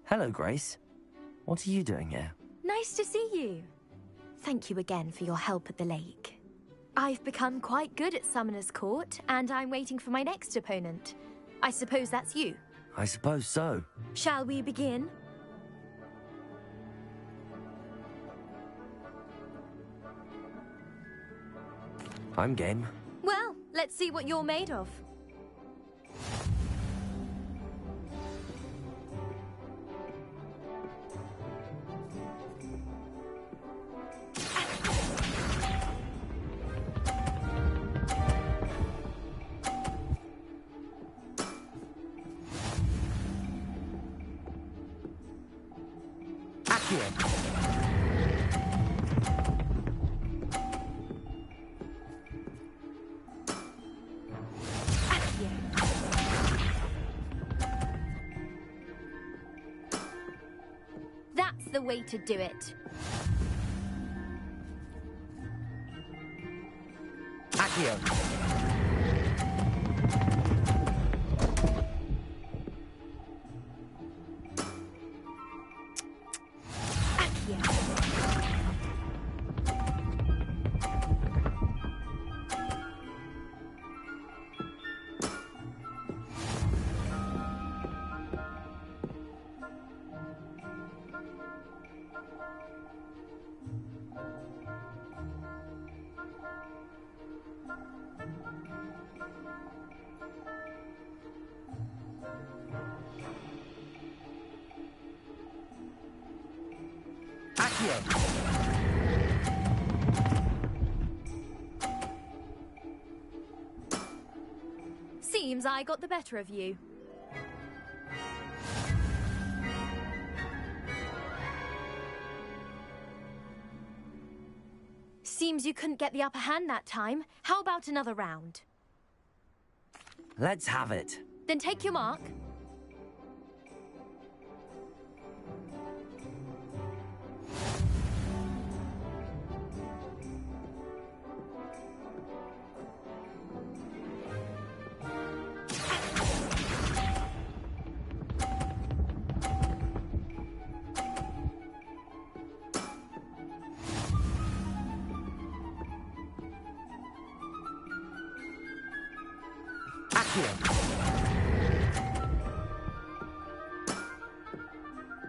Hello, Grace. What are you doing here? Nice to see you. Thank you again for your help at the lake. I've become quite good at Summoner's Court, and I'm waiting for my next opponent. I suppose that's you. I suppose so. Shall we begin? I'm game. Well, let's see what you're made of. That's the way to do it. Accio. Seems I got the better of you. Seems you couldn't get the upper hand that time. How about another round? Let's have it. Then take your mark.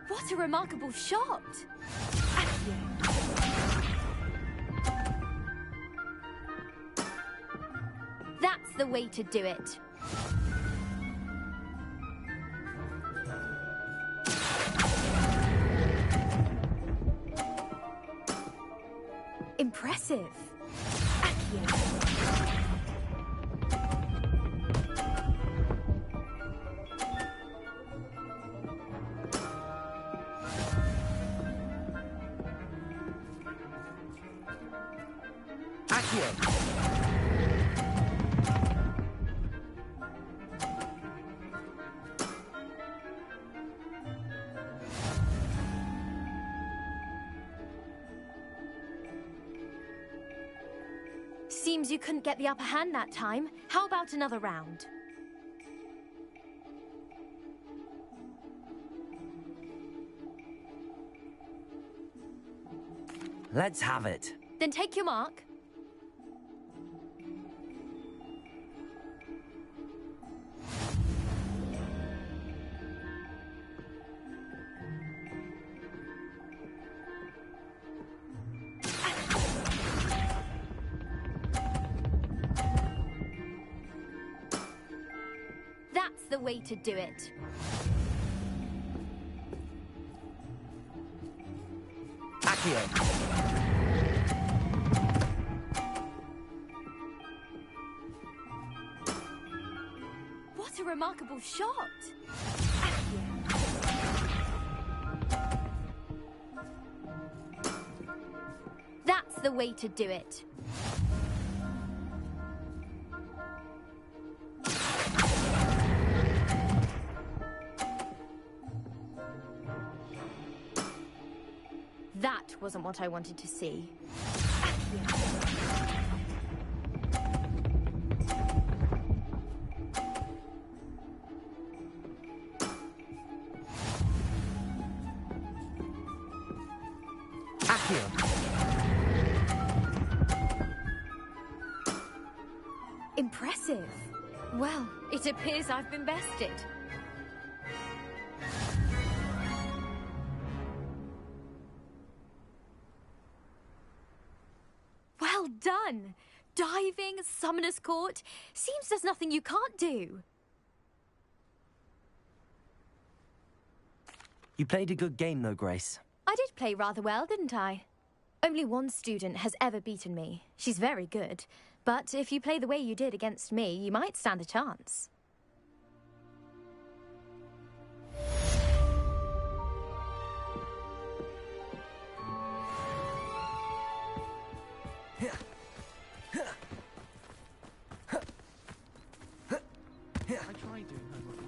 What a remarkable shot! That's the way to do it. Impressive. Seems you couldn't get the upper hand that time. How about another round? Let's have it. Then take your mark. That's the way to do it. Accio. What a remarkable shot! That's the way to do it. That wasn't what I wanted to see. Accio. Impressive. Well, it appears I've been bested. Well done! Diving, Summoner's Court. Seems there's nothing you can't do. You played a good game though, Grace. I did play rather well, didn't I? Only one student has ever beaten me. She's very good. But if you play the way you did against me, you might stand a chance. I tried doing homework.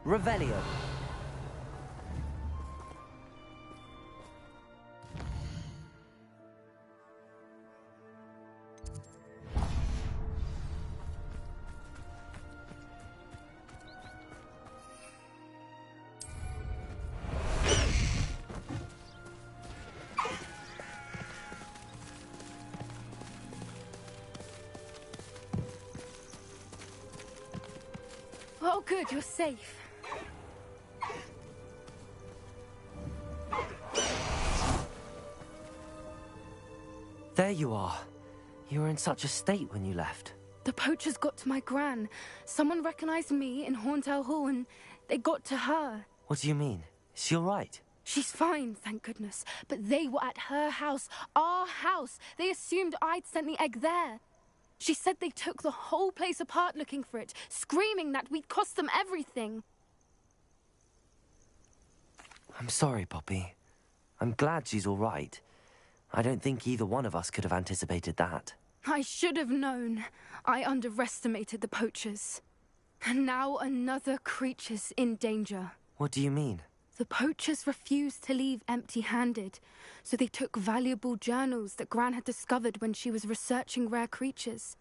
Revelio. Oh, good, you're safe. There you are. You were in such a state when you left. The poachers got to my gran. Someone recognized me in Horntail Hall and they got to her. What do you mean? Is she all right? She's fine, thank goodness. But they were at her house, our house. They assumed I'd sent the egg there. She said they took the whole place apart looking for it, screaming that we'd cost them everything. I'm sorry, Poppy. I'm glad she's all right. I don't think either one of us could have anticipated that. I should have known. I underestimated the poachers. And now another creature's in danger. What do you mean? The poachers refused to leave empty-handed, so they took valuable journals that Gran had discovered when she was researching rare creatures.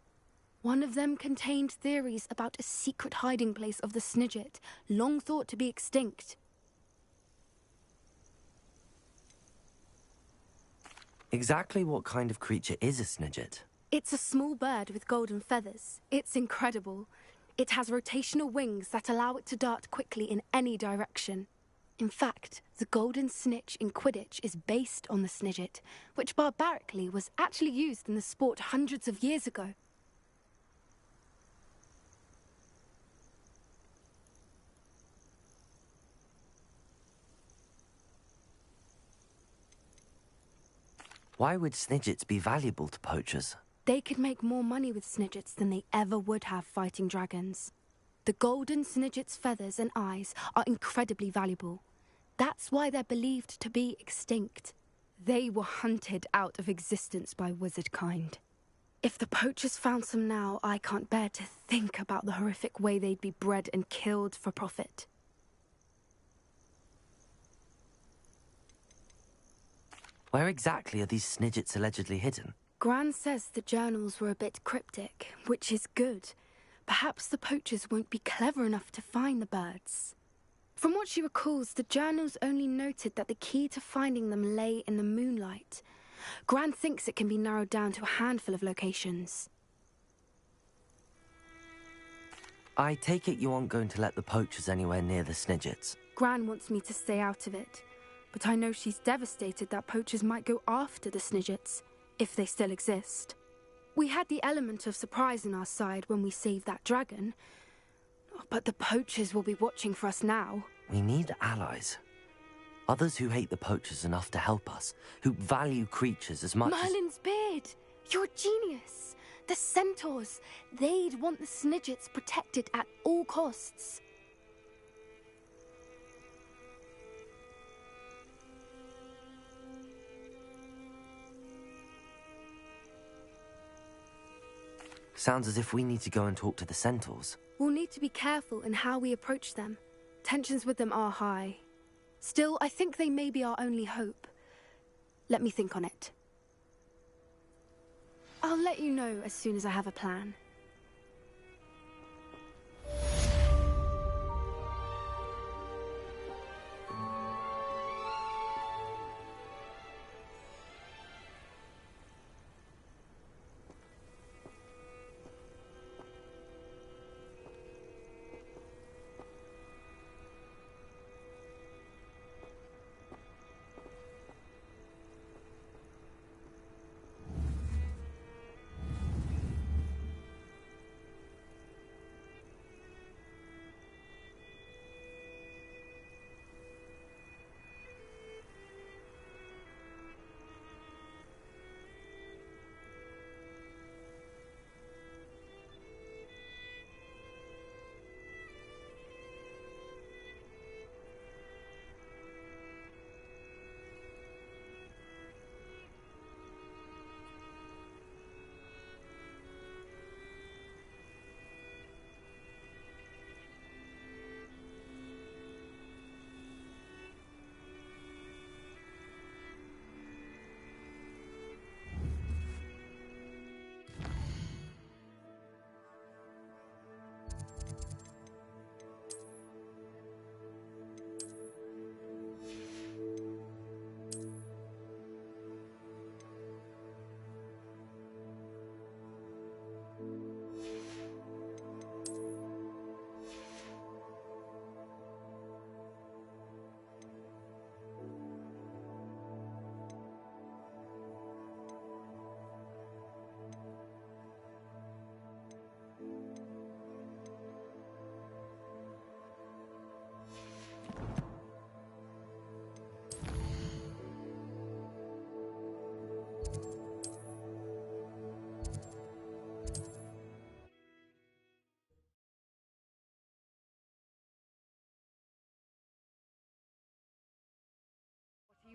One of them contained theories about a secret hiding place of the Snidget, long thought to be extinct. Exactly what kind of creature is a Snidget? It's a small bird with golden feathers. It's incredible. It has rotational wings that allow it to dart quickly in any direction. In fact, the golden snitch in Quidditch is based on the Snidget, which barbarically was actually used in the sport hundreds of years ago. Why would Snidgets be valuable to poachers? They could make more money with Snidgets than they ever would have fighting dragons. The golden Snidget's feathers and eyes are incredibly valuable. That's why they're believed to be extinct. They were hunted out of existence by wizard kind. If the poachers found some now, I can't bear to think about the horrific way they'd be bred and killed for profit. Where exactly are these Snidgets allegedly hidden? Gran says the journals were a bit cryptic, which is good. Perhaps the poachers won't be clever enough to find the birds. From what she recalls, the journals only noted that the key to finding them lay in the moonlight. Gran thinks it can be narrowed down to a handful of locations. I take it you aren't going to let the poachers anywhere near the Snidgets. Gran wants me to stay out of it, but I know she's devastated that poachers might go after the Snidgets, if they still exist. We had the element of surprise on our side when we saved that dragon, but the poachers will be watching for us now. We need allies. Others who hate the poachers enough to help us, who value creatures as much Merlin's beard! You're a genius! The centaurs! They'd want the Snidgets protected at all costs. Sounds as if we need to go and talk to the centaurs. We'll need to be careful in how we approach them. Tensions with them are high. Still, I think they may be our only hope. Let me think on it. I'll let you know as soon as I have a plan.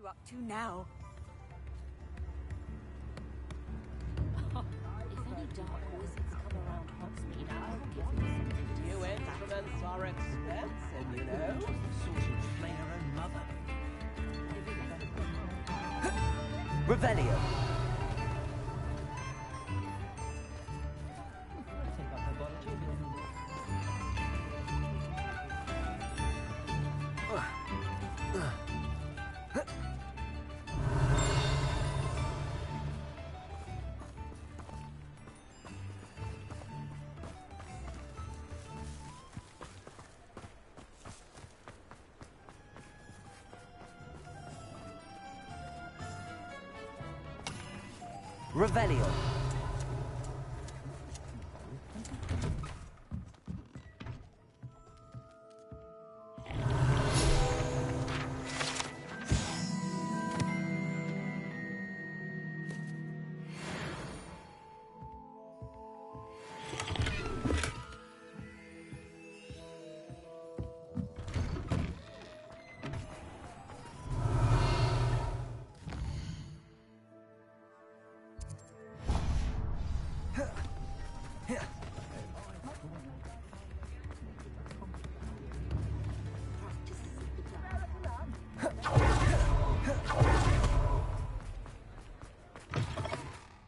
you up to now? If any dark wizards come around Hogsmeade, I'll give them something to New say. instruments are expensive, you know. Sort of blame her own mother. Revelio. Take up her biology a bit more. Revelio.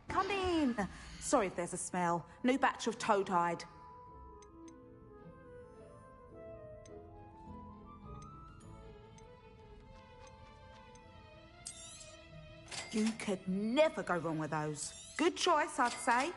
Come in. Sorry if there's a smell. New batch of toad-hide. You could never go wrong with those. Good choice, I'd say.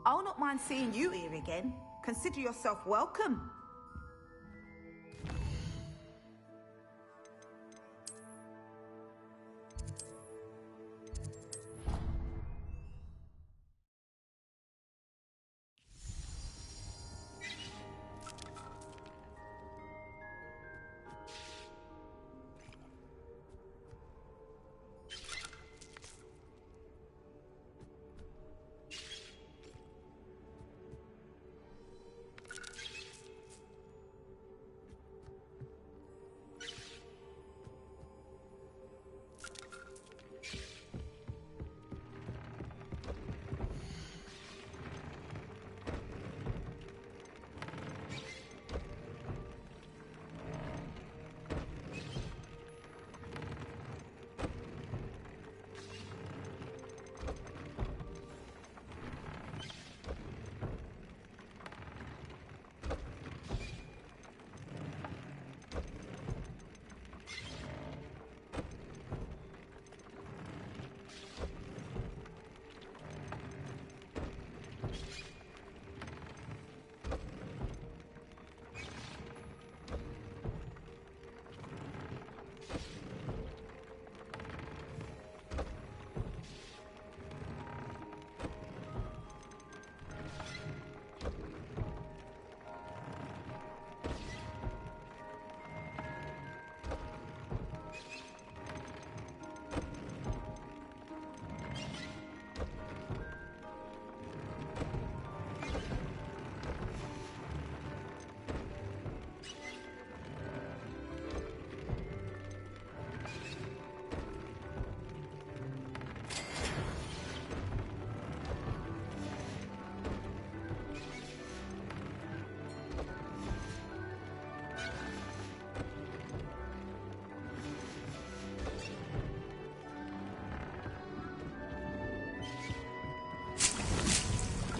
I'll not mind seeing you here again. Consider yourself welcome.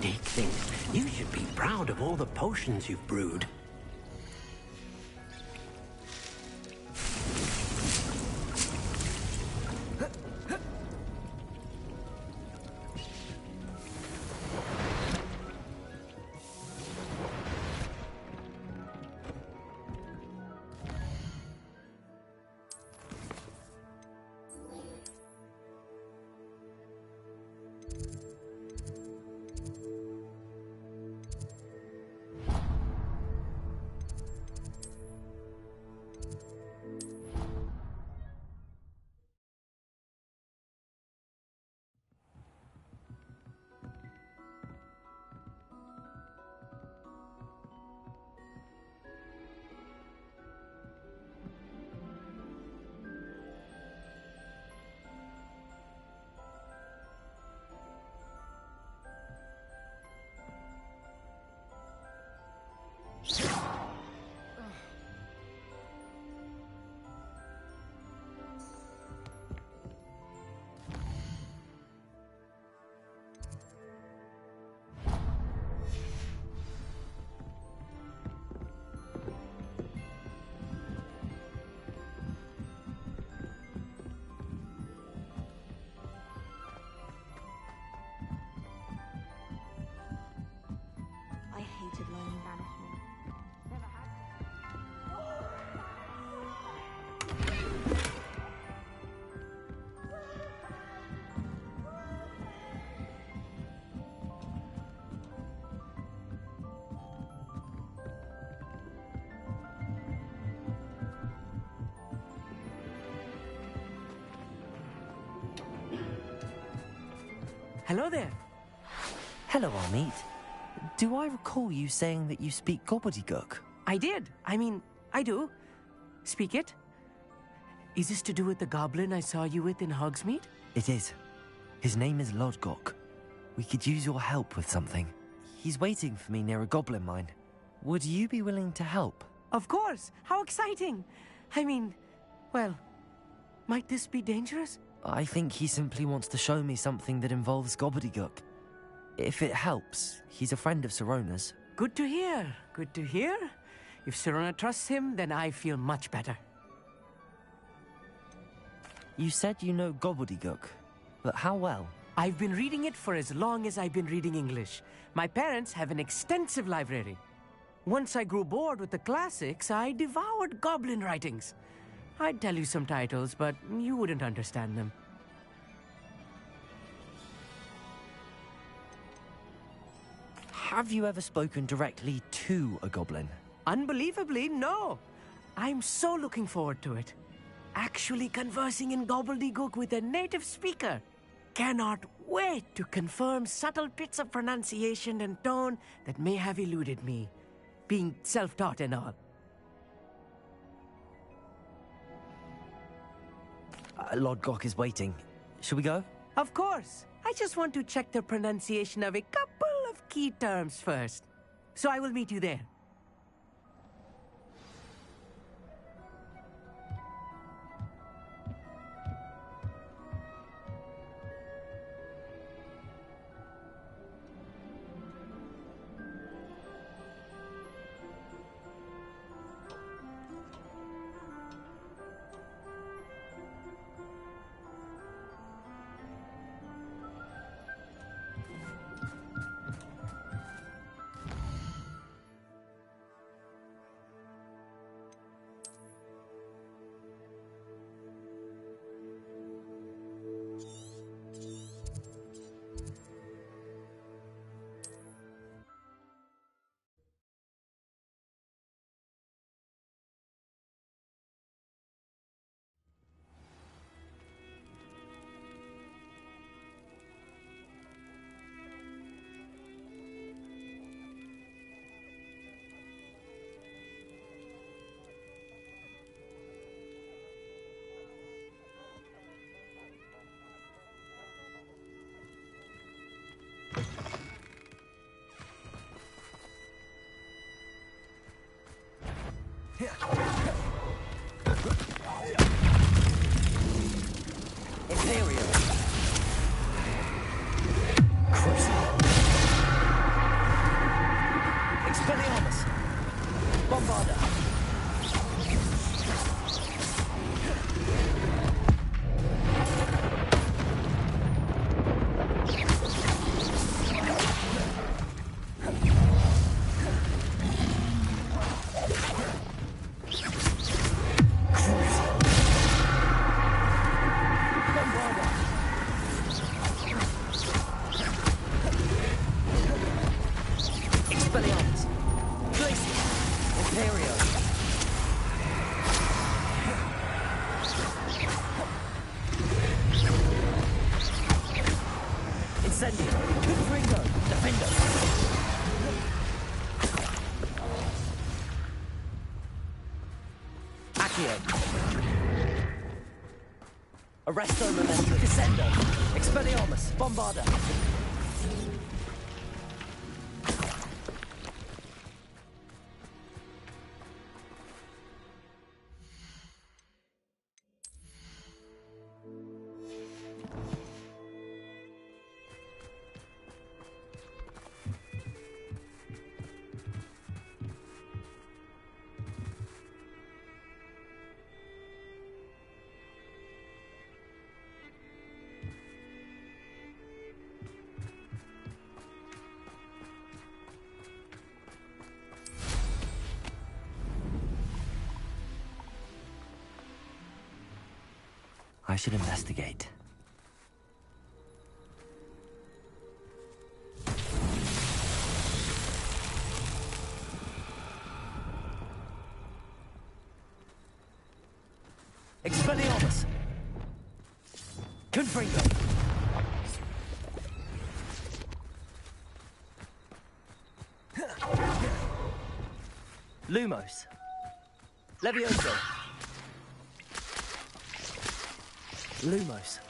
Dick thinks you should be proud of all the potions you've brewed. Hello there. Hello, Amit. Do I recall you saying that you speak gobbledygook? I did. I do. Speak it. Is this to do with the goblin I saw you with in Hogsmeade? It is. His name is Lodgok. We could use your help with something. He's waiting for me near a goblin mine. Would you be willing to help? Of course. How exciting. Well, might this be dangerous? I think he simply wants to show me something that involves gobbledygook. If it helps, he's a friend of Sirona's. Good to hear. Good to hear. If Sirona trusts him, then I feel much better. You said you know gobbledygook, but how well? I've been reading it for as long as I've been reading English. My parents have an extensive library. Once I grew bored with the classics, I devoured goblin writings. I'd tell you some titles, but you wouldn't understand them. Have you ever spoken directly to a goblin? Unbelievably, no. I'm so looking forward to it. Actually conversing in gobbledygook with a native speaker. Cannot wait to confirm subtle bits of pronunciation and tone that may have eluded me, being self-taught and all. Lodgok is waiting. Shall we go? Of course. I just want to check the pronunciation of a couple of key terms first. So I will meet you there. Imperial. Crucible. Expelliarmus. Bombarda. Expelliarmus. Glacier. Imperio. Incendio. Confringo. Defendo. Accio. Arresto Memento. Descendo. Expelliarmus. Bombarda. I should investigate. Expelliarmus. Confringo. Lumos. Levioso. Lumos.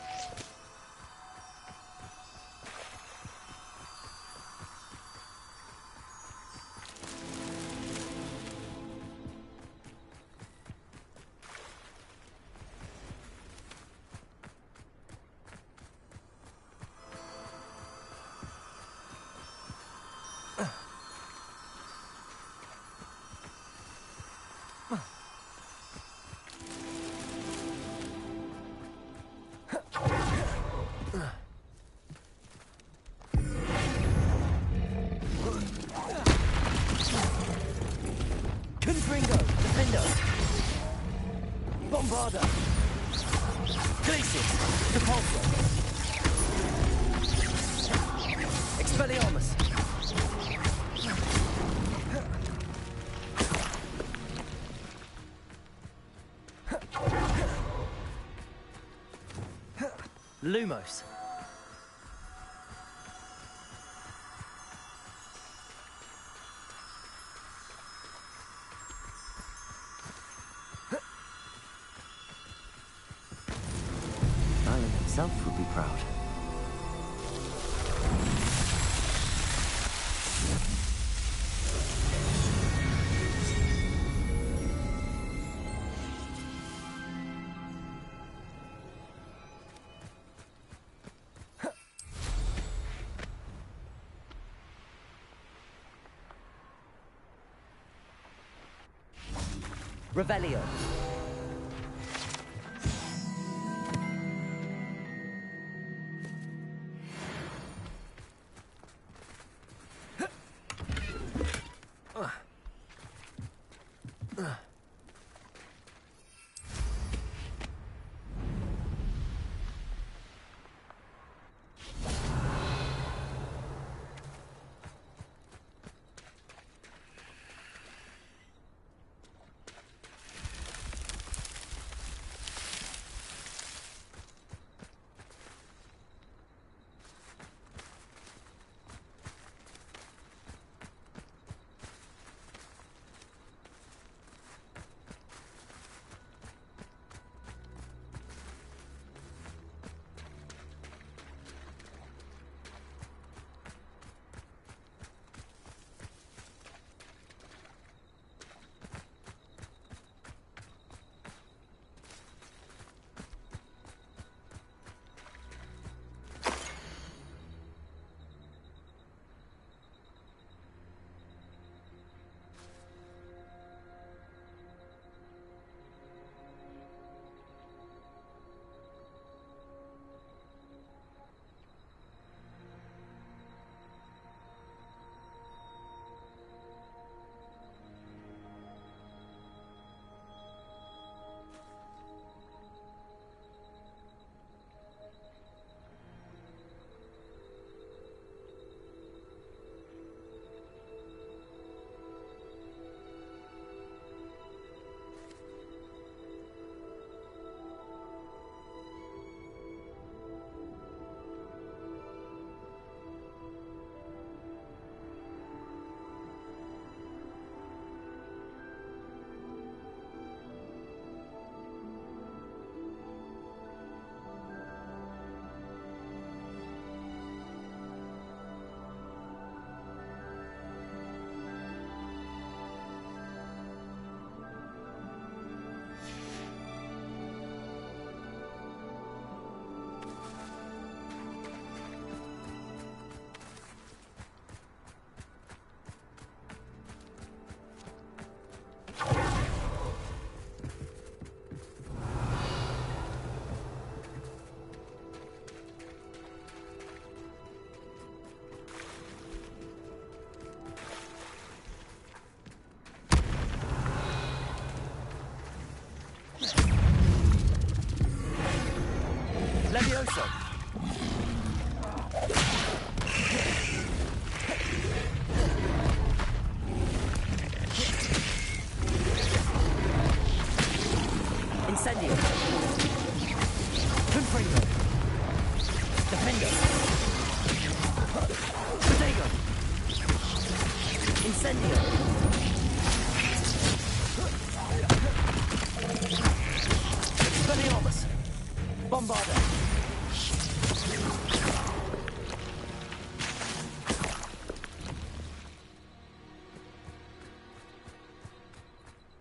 Confringo, Defendo, Bombarda, Glacius, Depulso, Expelliarmus, Lumos. Merlin himself would be proud. Revelio. Levioso. Incendio. Confringo. Defendo. Protego. Incendio. Bombarda.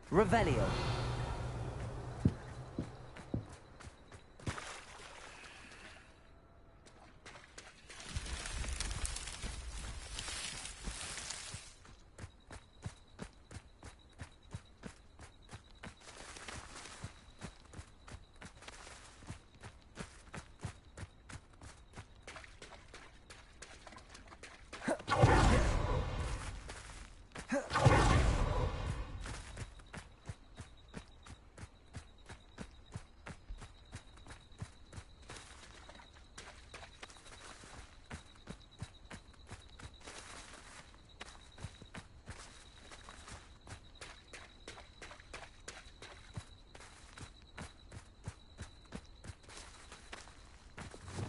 Revelio.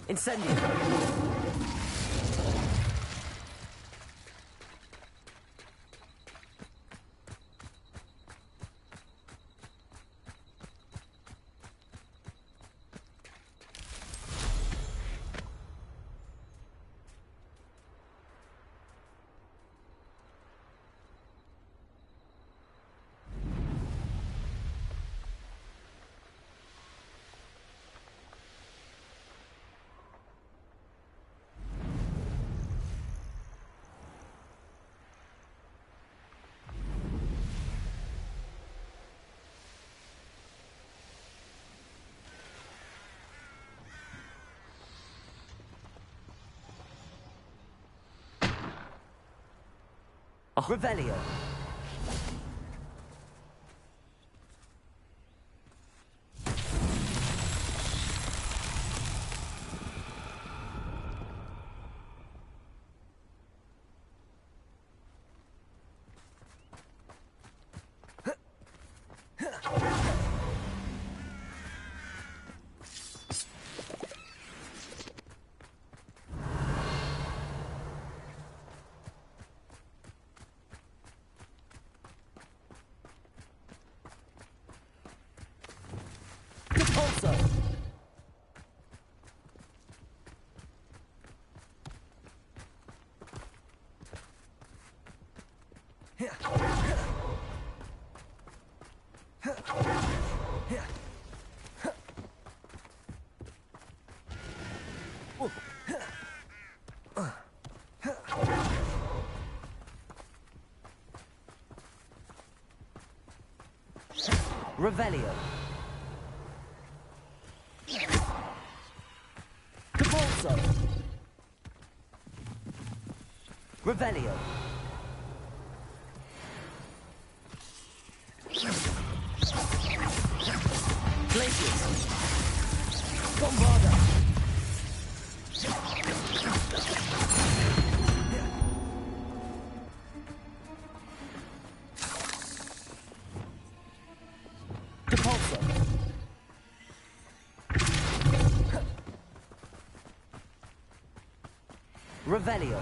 Incendio. Revelio. Repulsor. Revelio. Repulsor. Revelio. Glacius. Bombarda. Repulsor. Revelio.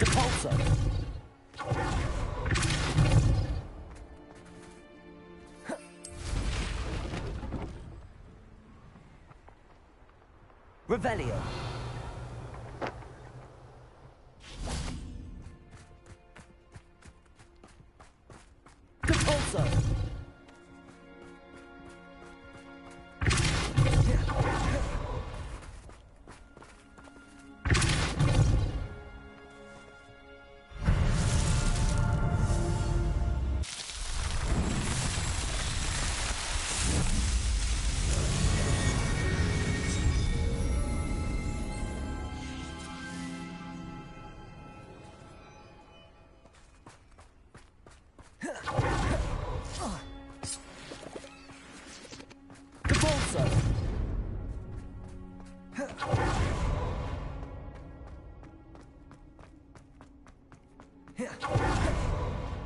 Repulsor. Revelio. Repulsor.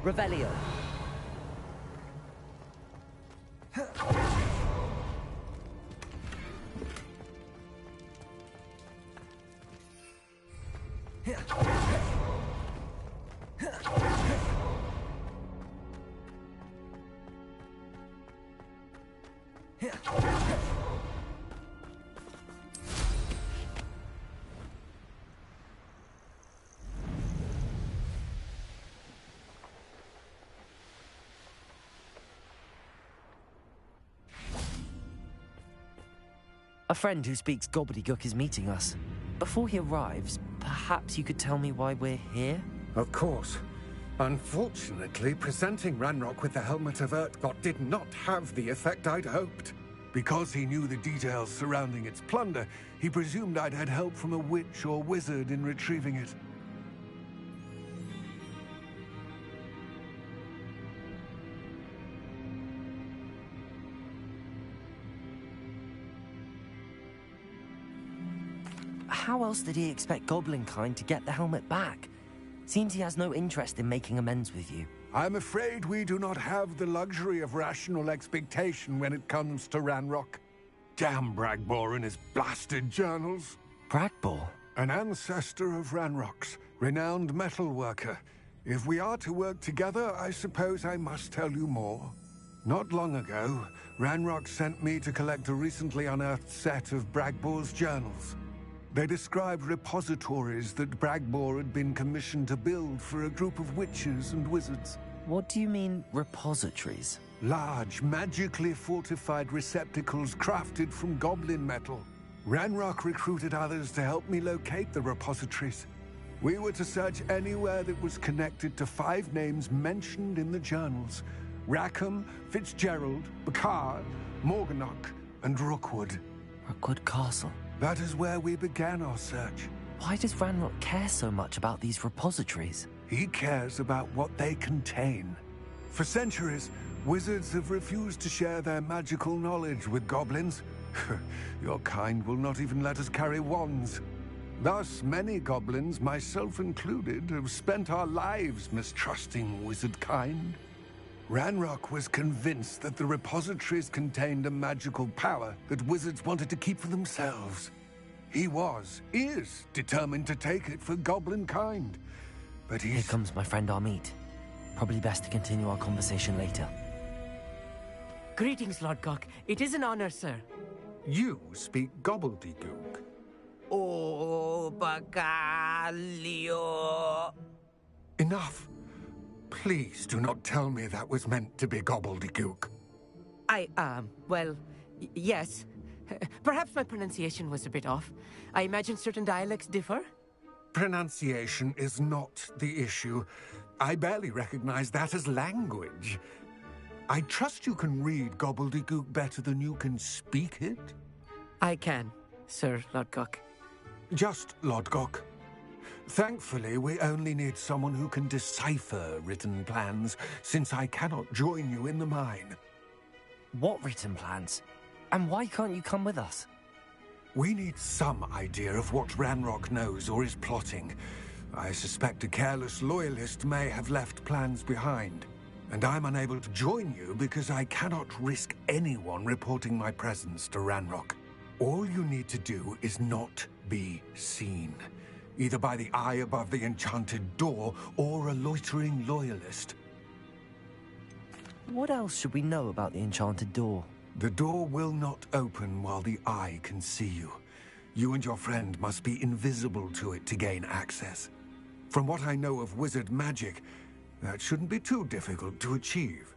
Revelio. A friend who speaks gobbledygook is meeting us. Before he arrives, perhaps you could tell me why we're here? Of course. Unfortunately, presenting Ranrock with the Helmet of Urtkot did not have the effect I'd hoped. Because he knew the details surrounding its plunder, he presumed I'd had help from a witch or wizard in retrieving it. How else did he expect Goblinkind to get the helmet back? Seems he has no interest in making amends with you. I'm afraid we do not have the luxury of rational expectation when it comes to Ranrock. Damn Bragbor and his blasted journals. Bragbor? An ancestor of Ranrock's, renowned metalworker. If we are to work together, I suppose I must tell you more. Not long ago, Ranrock sent me to collect a recently unearthed set of Bragbor's journals. They described repositories that Bragbor had been commissioned to build for a group of witches and wizards. What do you mean, repositories? Large, magically fortified receptacles crafted from goblin metal. Ranrock recruited others to help me locate the repositories. We were to search anywhere that was connected to 5 names mentioned in the journals: Rackham, Fitzgerald, Bacard, Morganach, and Rookwood. Rookwood Castle. That is where we began our search. Why does Ranrock care so much about these repositories? He cares about what they contain. For centuries, wizards have refused to share their magical knowledge with goblins. Your kind will not even let us carry wands. Thus, many goblins, myself included, have spent our lives mistrusting wizard kind. Ranrock was convinced that the repositories contained a magical power that wizards wanted to keep for themselves. He is determined to take it for goblin kind. But Here comes my friend Amit. Probably best to continue our conversation later. Greetings, Lord Gok. It is an honor, sir. You speak gobbledygook. Oh, Bacalio. Enough. Please do not tell me that was meant to be gobbledygook. Yes. Perhaps my pronunciation was a bit off. I imagine certain dialects differ. Pronunciation is not the issue. I barely recognize that as language. I trust you can read gobbledygook better than you can speak it? I can, Sir Lord Gok. Just Lord Gok. Thankfully, we only need someone who can decipher written plans, since I cannot join you in the mine. What written plans? And why can't you come with us? We need some idea of what Ranrock knows or is plotting. I suspect a careless loyalist may have left plans behind. And I'm unable to join you because I cannot risk anyone reporting my presence to Ranrock. All you need to do is not be seen. Either by the eye above the enchanted door, or a loitering loyalist. What else should we know about the enchanted door? The door will not open while the eye can see you. You and your friend must be invisible to it to gain access. From what I know of wizard magic, that shouldn't be too difficult to achieve.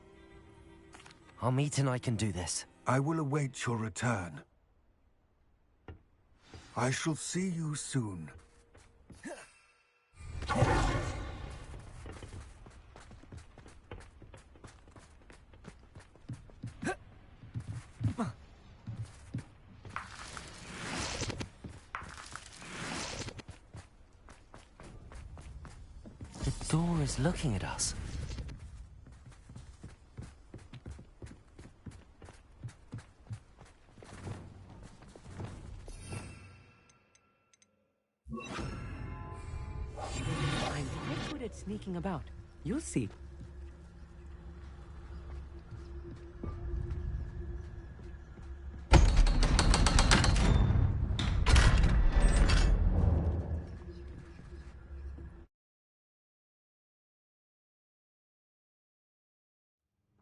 Amit and I can do this. I will await your return. I shall see you soon. The door is looking at us. I'm quite good at sneaking about. You'll see.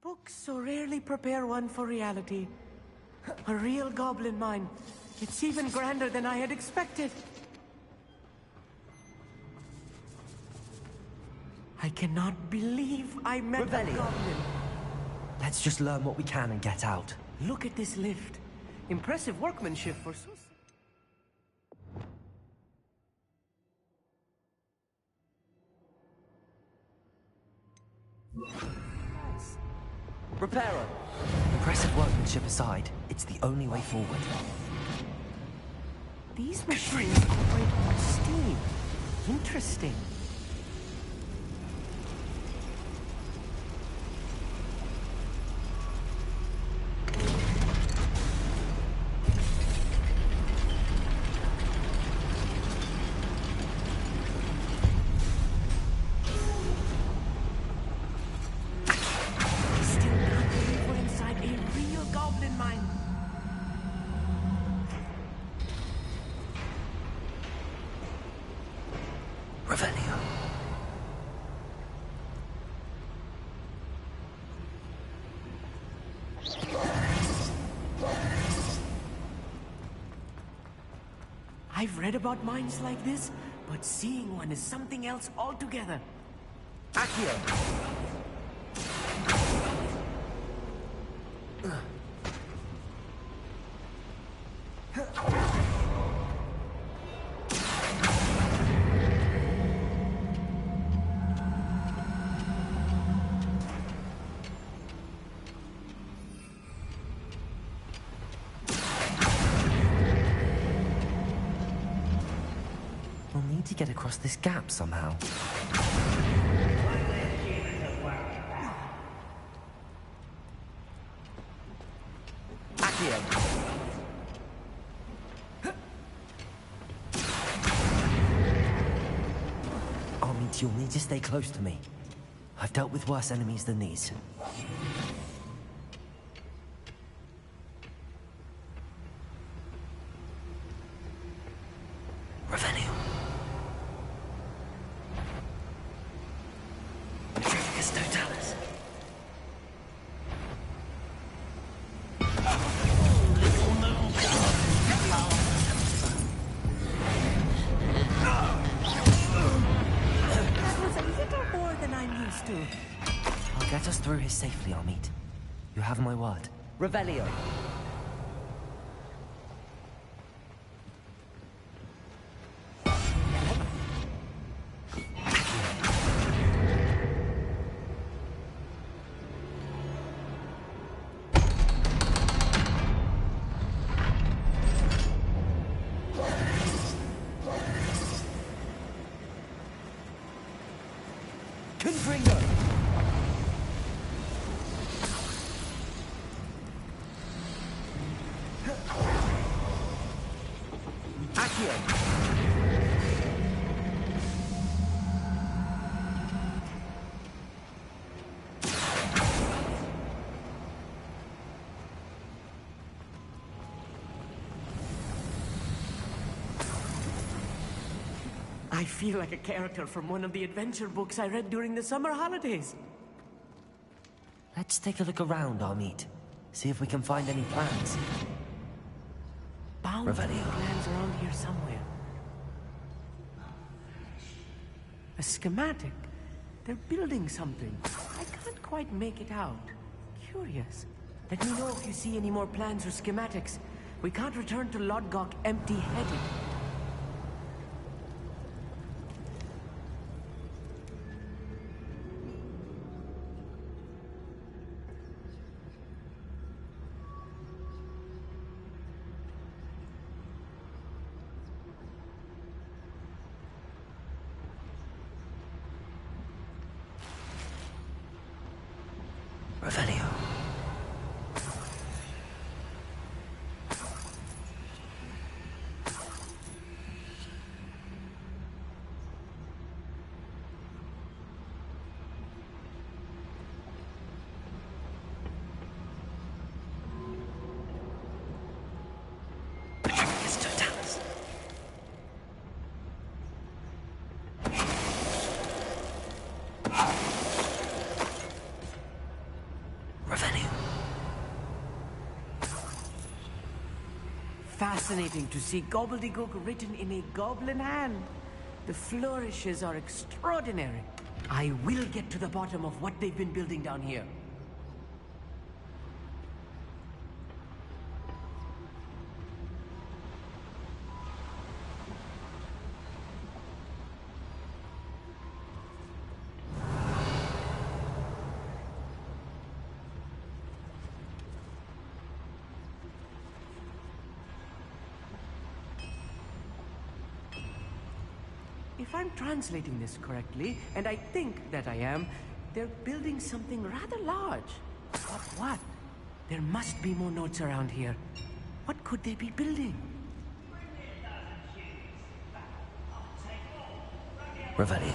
Books so rarely prepare one for reality. A real goblin mine. It's even grander than I had expected. I cannot believe I met a Revelio. goblin. Let's just learn what we can and get out. Look at this lift. Impressive workmanship for so... Reparo! Impressive workmanship aside, it's the only way forward. These machines operate on steam. Interesting. I've read about mines like this, but seeing one is something else altogether. Accio! We'll need to get across this gap somehow. Accio! Armid, you'll need to stay close to me. I've dealt with worse enemies than these. Revelio. Petrificus Totalis. That was a little more than I'm used to. I'll get us through here safely, Armid. You have my word. Revelio. Confringo! Accio! I feel like a character from one of the adventure books I read during the summer holidays. Let's take a look around, Armid. See if we can find any plans. Bound to be Revelio. plans around here somewhere. A schematic. They're building something. I can't quite make it out. Curious. Let me know if you see any more plans or schematics. We can't return to Lodgok empty-headed. Revelio. Petrificus Totalis. fascinating to see gobbledygook written in a goblin hand. The flourishes are extraordinary. I will get to the bottom of what they've been building down here. If I'm translating this correctly, and I think that I am, they're building something rather large. But what? There must be more notes around here. What could they be building? Revelio.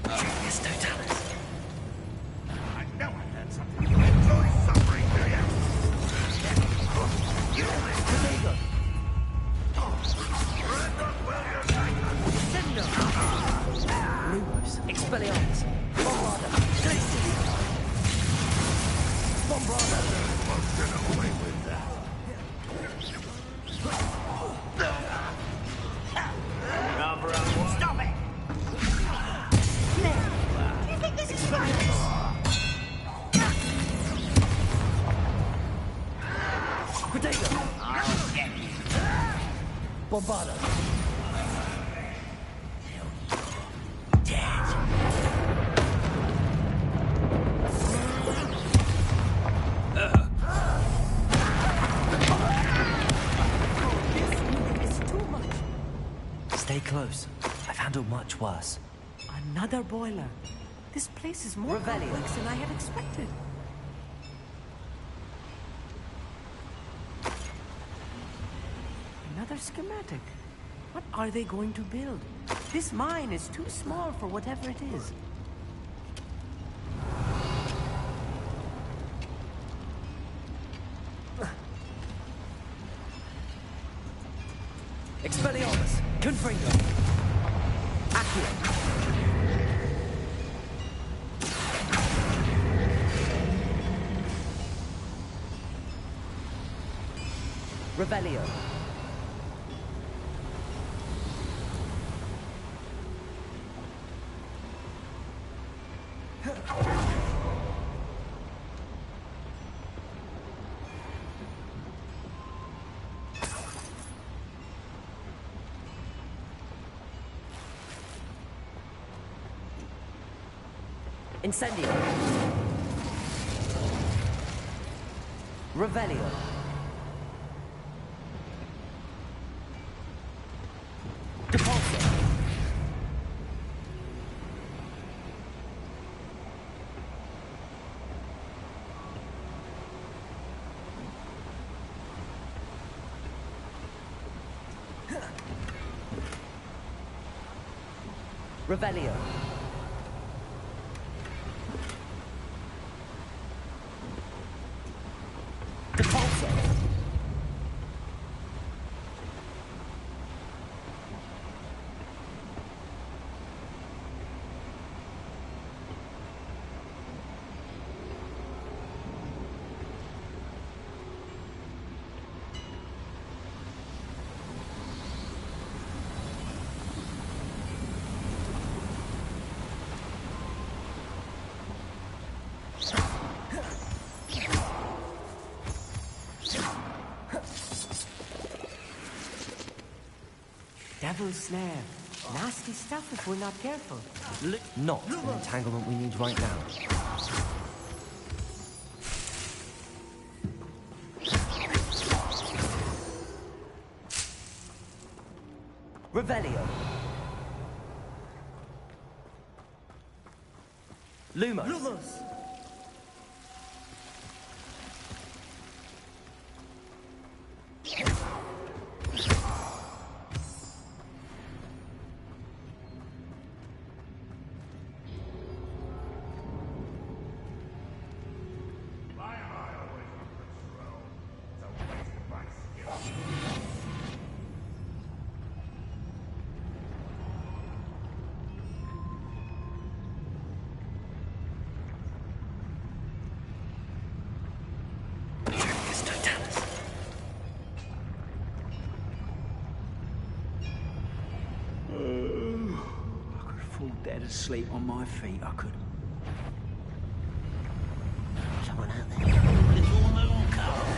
Genius Totalis. I know I learned something. You enjoy suffering, do you? Lumos. Expelliarmus. Bombarda. Bombarda. Must get away with that. Stop it! Do you think this is Potato. I'll get you. Bombarda. Stay close. I've handled much worse. Another boiler. This place is more Revelio. complex than I had expected. Another schematic. What are they going to build? This mine is too small for whatever it is. Expelliarmus. Confringo. Accio. Revelio. Incendio. Revelio. Depulso. Revelio. Depulso. Devil's snare. Nasty stuff if we're not careful. Not the entanglement we need right now. Revelio. Lumos. Lumos! dead asleep on my feet, I could. Someone out there. Little moon calf.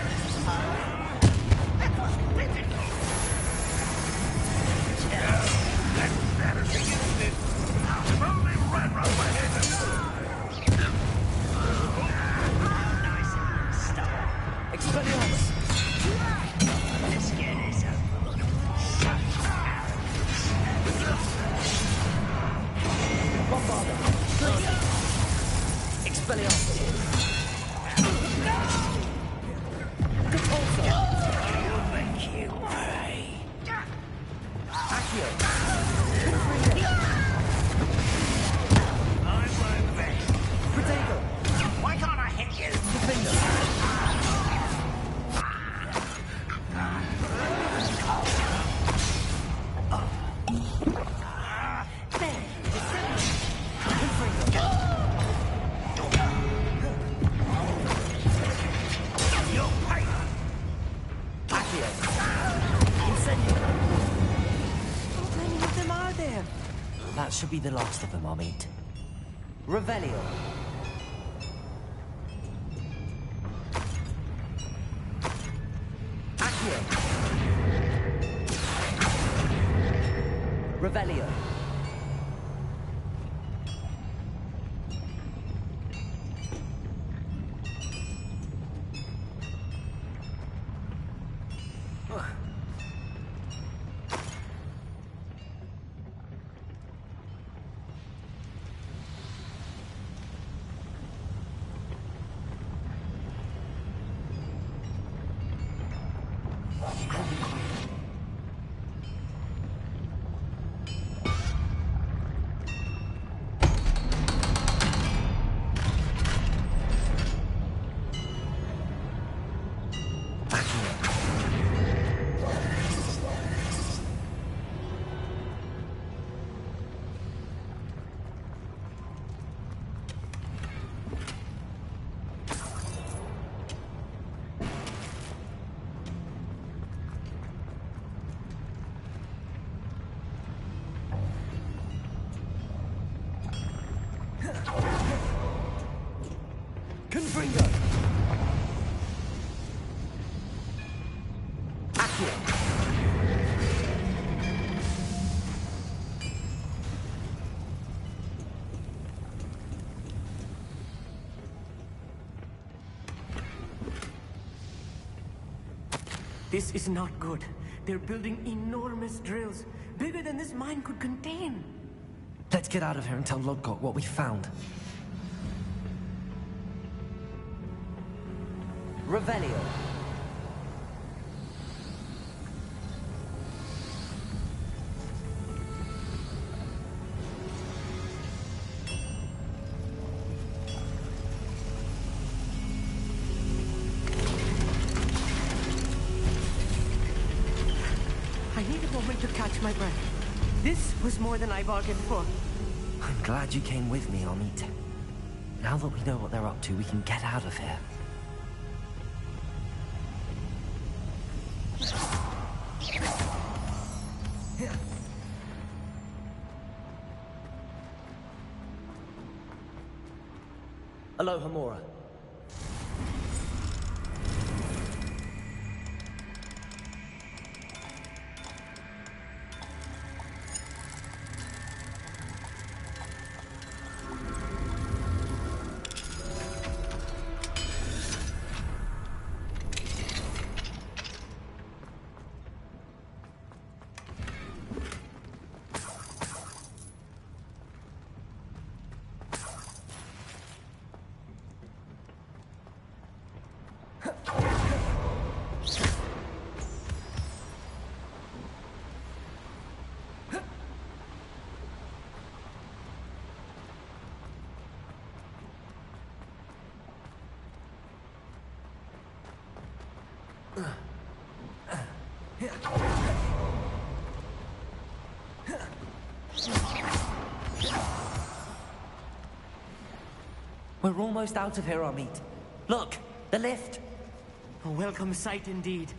Expelliarmus! Let's get this over. Bombarda! Expelliarmus! Repulsor! I'll make you pay. Accio! I won't rest. Protego! Why can't I hit you? Defender! You'll pay. Accio! Incendio! How many of them are there? That should be the last of them, Amit. Revelio! Accio! Revelio! Confringo! Accio! This is not good. They're building enormous drills, bigger than this mine could contain. Let's get out of here and tell Lodgok what we found. Revelio! I need a moment to catch my breath. This was more than I bargained for. I'm glad you came with me, Amit. Now that we know what they're up to, we can get out of here. Aloha Mora. We're almost out of here, Amit. Look, the lift. A welcome sight indeed.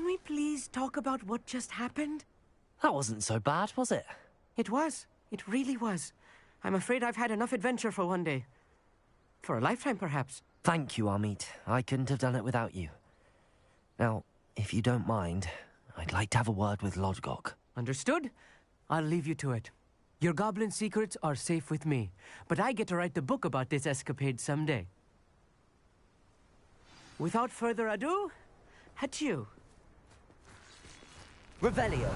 Can we please talk about what just happened? That wasn't so bad, was it? It was. It really was. I'm afraid I've had enough adventure for one day. For a lifetime, perhaps. Thank you, Amit. I couldn't have done it without you. Now, if you don't mind, I'd like to have a word with Lodgok. Understood? I'll leave you to it. Your goblin secrets are safe with me, but I get to write the book about this escapade someday. Without further ado, adieu. Revelio.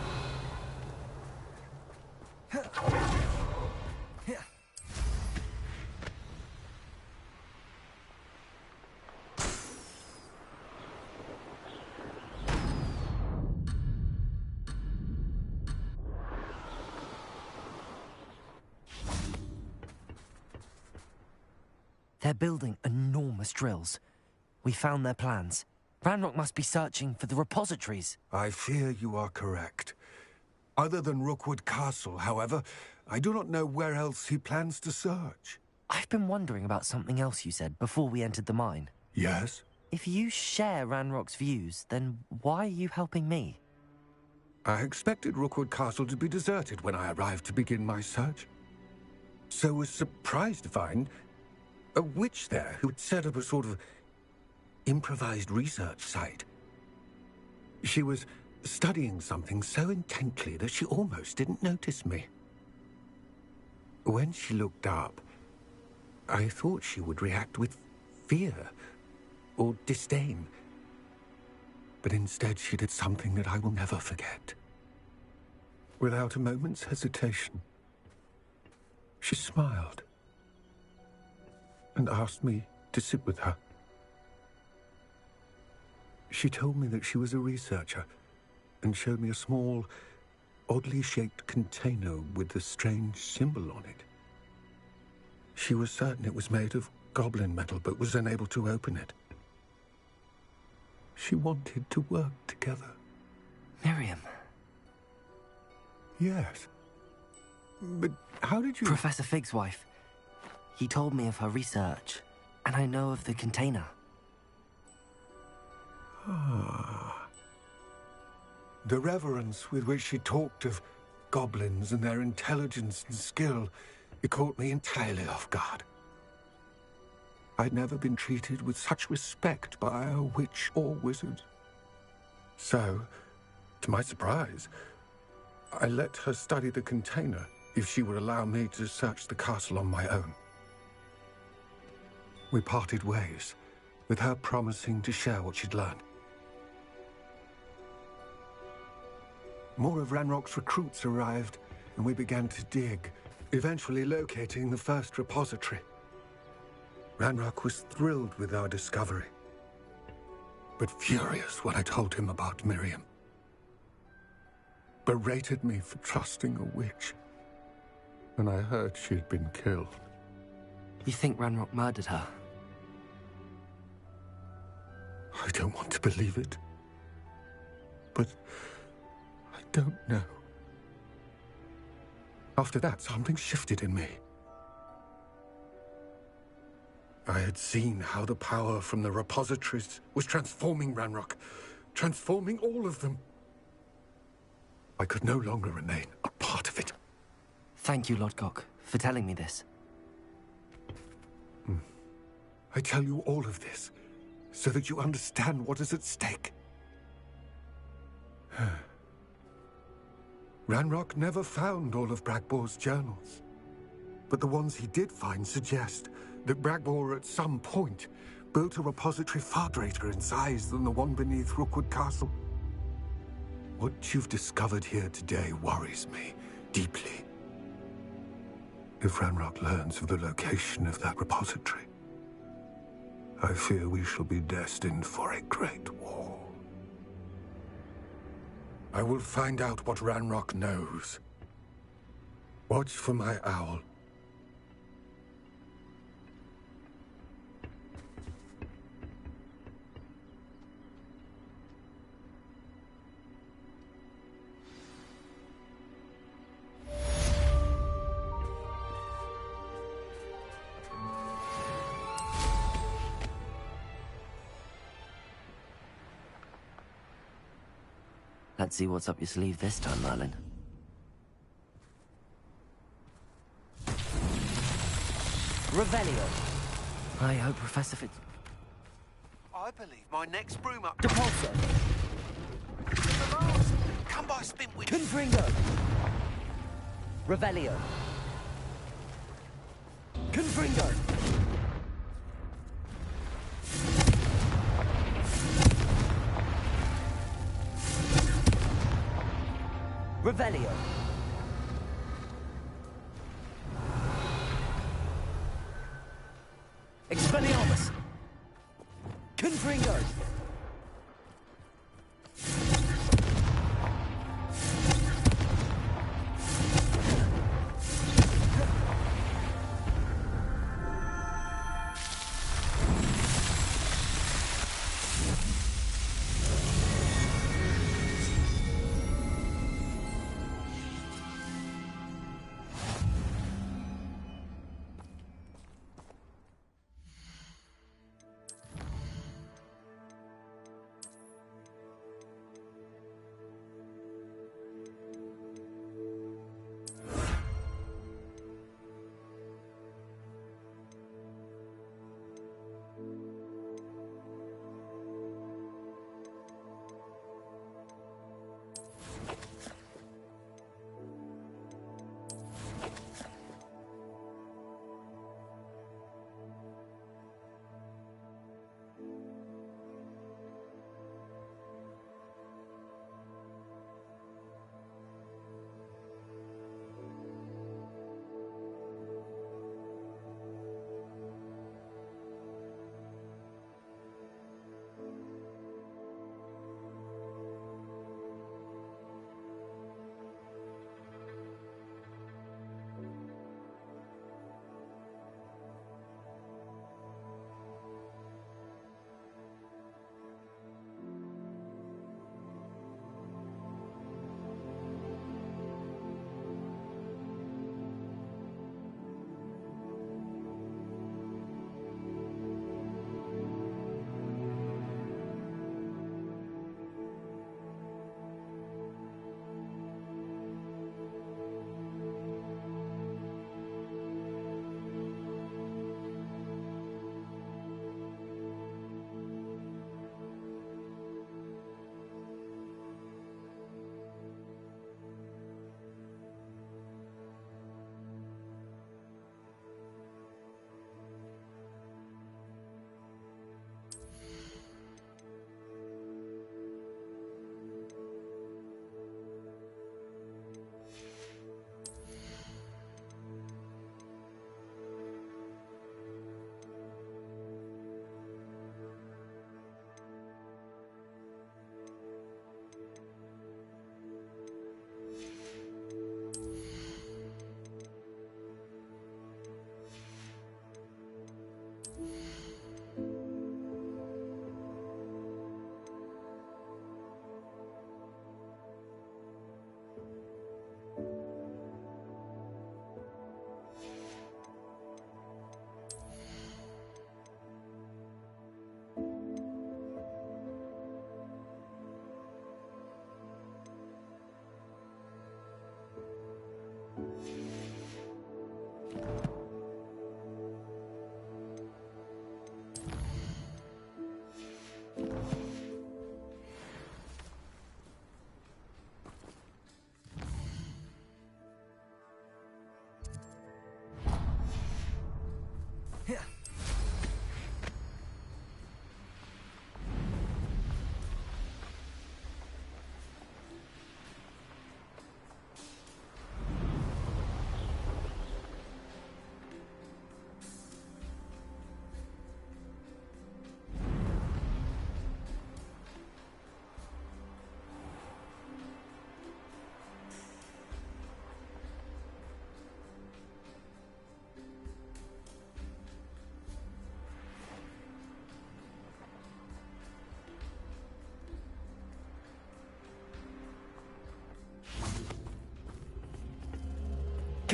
They're building enormous drills. We found their plans. Ranrock must be searching for the repositories. I fear you are correct. Other than Rookwood Castle, however, I do not know where else he plans to search. I've been wondering about something else you said before we entered the mine. Yes? If you share Ranrock's views, then why are you helping me? I expected Rookwood Castle to be deserted when I arrived to begin my search. So was surprised to find a witch there who had set up a sort of improvised research site. She was studying something so intently that she almost didn't notice me. When she looked up, I thought she would react with fear or disdain. But instead she did something that I will never forget. Without a moment's hesitation, she smiled and asked me to sit with her. She told me that she was a researcher and showed me a small, oddly shaped container with a strange symbol on it. She was certain it was made of goblin metal, but was unable to open it. She wanted to work together. Miriam. Yes. But how did you... Professor Fig's wife. He told me of her research, and I know of the container. Ah. The reverence with which she talked of goblins and their intelligence and skill, it caught me entirely off guard. I'd never been treated with such respect by a witch or wizard. So, to my surprise, I let her study the container if she would allow me to search the castle on my own. We parted ways, with her promising to share what she'd learned. More of Ranrock's recruits arrived, and we began to dig, eventually locating the first repository. Ranrock was thrilled with our discovery, but furious when I told him about Miriam. Berated me for trusting a witch when I heard she'd been killed. You think Ranrock murdered her? I don't want to believe it, but I don't know. After that, something shifted in me. I had seen how the power from the repositories was transforming Ranrock, transforming all of them. I could no longer remain a part of it. Thank you, Lodgok, for telling me this. I tell you all of this so that you understand what is at stake. Ranrock never found all of Bragbor's journals, but the ones he did find suggest that Bragbor at some point built a repository far greater in size than the one beneath Rookwood Castle. What you've discovered here today worries me deeply. If Ranrock learns of the location of that repository, I fear we shall be destined for a great war. I will find out what Ranrock knows. Watch for my owl. Let's see what's up your sleeve this time, Merlin. Revelio. I hope Professor Fitz... I believe my next broom up... Depulso. Come by, Spintwitch. Confringo. Revelio. Confringo. Revelio. Expelliarmus. Confringo.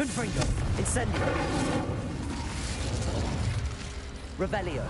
Confringo. Incendio. Revelio.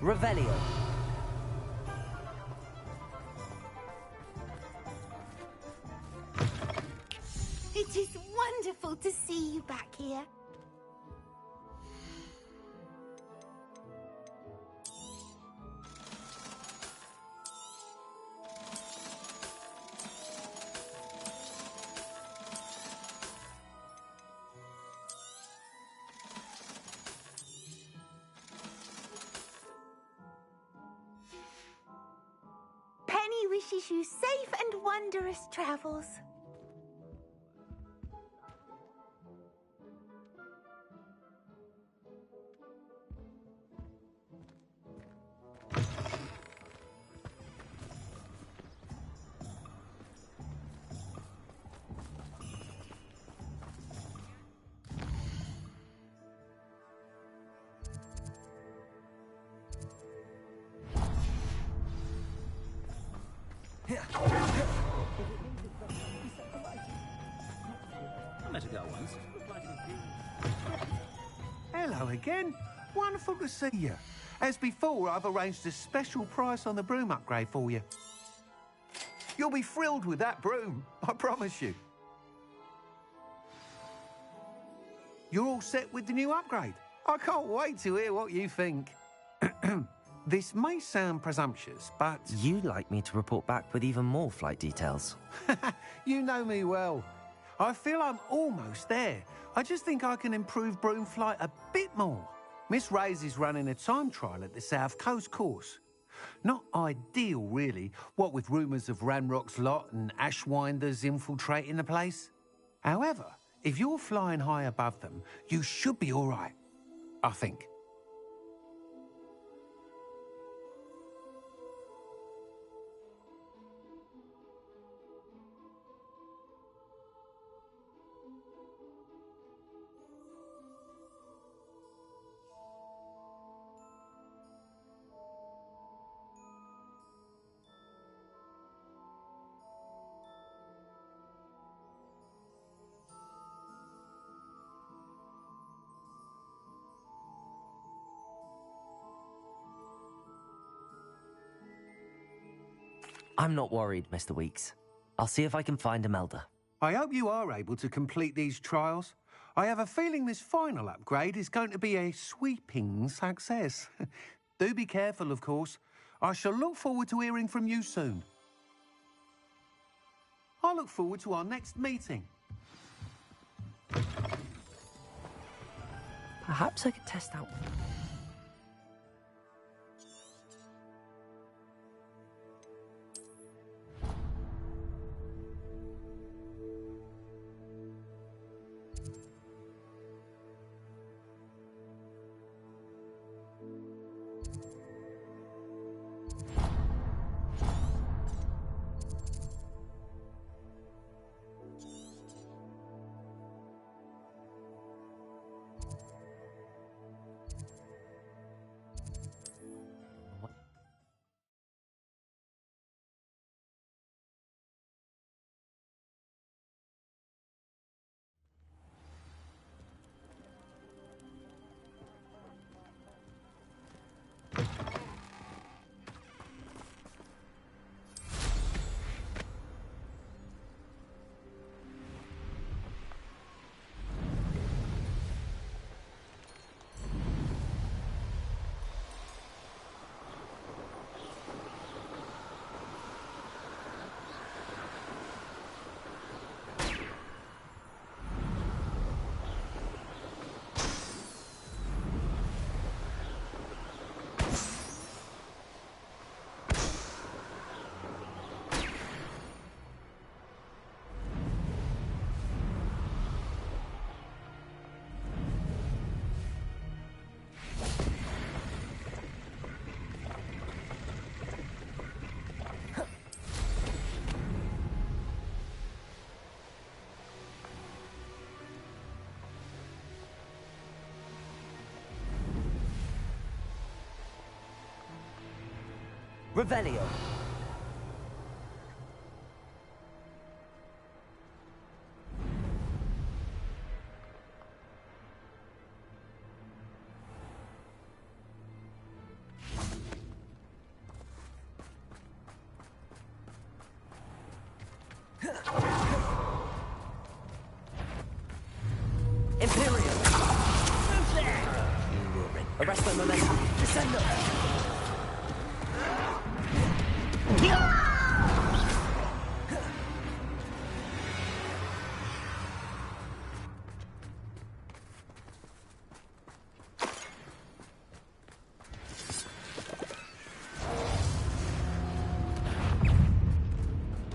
Revelio. It is wonderful to see you back here. Penny wishes you safe and wondrous travels. I met a girl once. Hello again. Wonderful to see you. As before, I've arranged a special price on the broom upgrade for you. You'll be thrilled with that broom, I promise you. You're all set with the new upgrade. I can't wait to hear what you think. This may sound presumptuous, but... You'd like me to report back with even more flight details. You know me well. I feel I'm almost there. I just think I can improve broom flight a bit more. Miss Ray's is running a time trial at the South Coast course. Not ideal, really, what with rumours of Ranrock's lot and Ashwinders infiltrating the place. However, if you're flying high above them, you should be all right, I think. I'm not worried, Mr. Weeks. I'll see if I can find Imelda. I hope you are able to complete these trials. I have a feeling this final upgrade is going to be a sweeping success. Do be careful, of course. I shall look forward to hearing from you soon. I look forward to our next meeting. Perhaps I could test out... Revelio. Arrest the momentum. Descendo!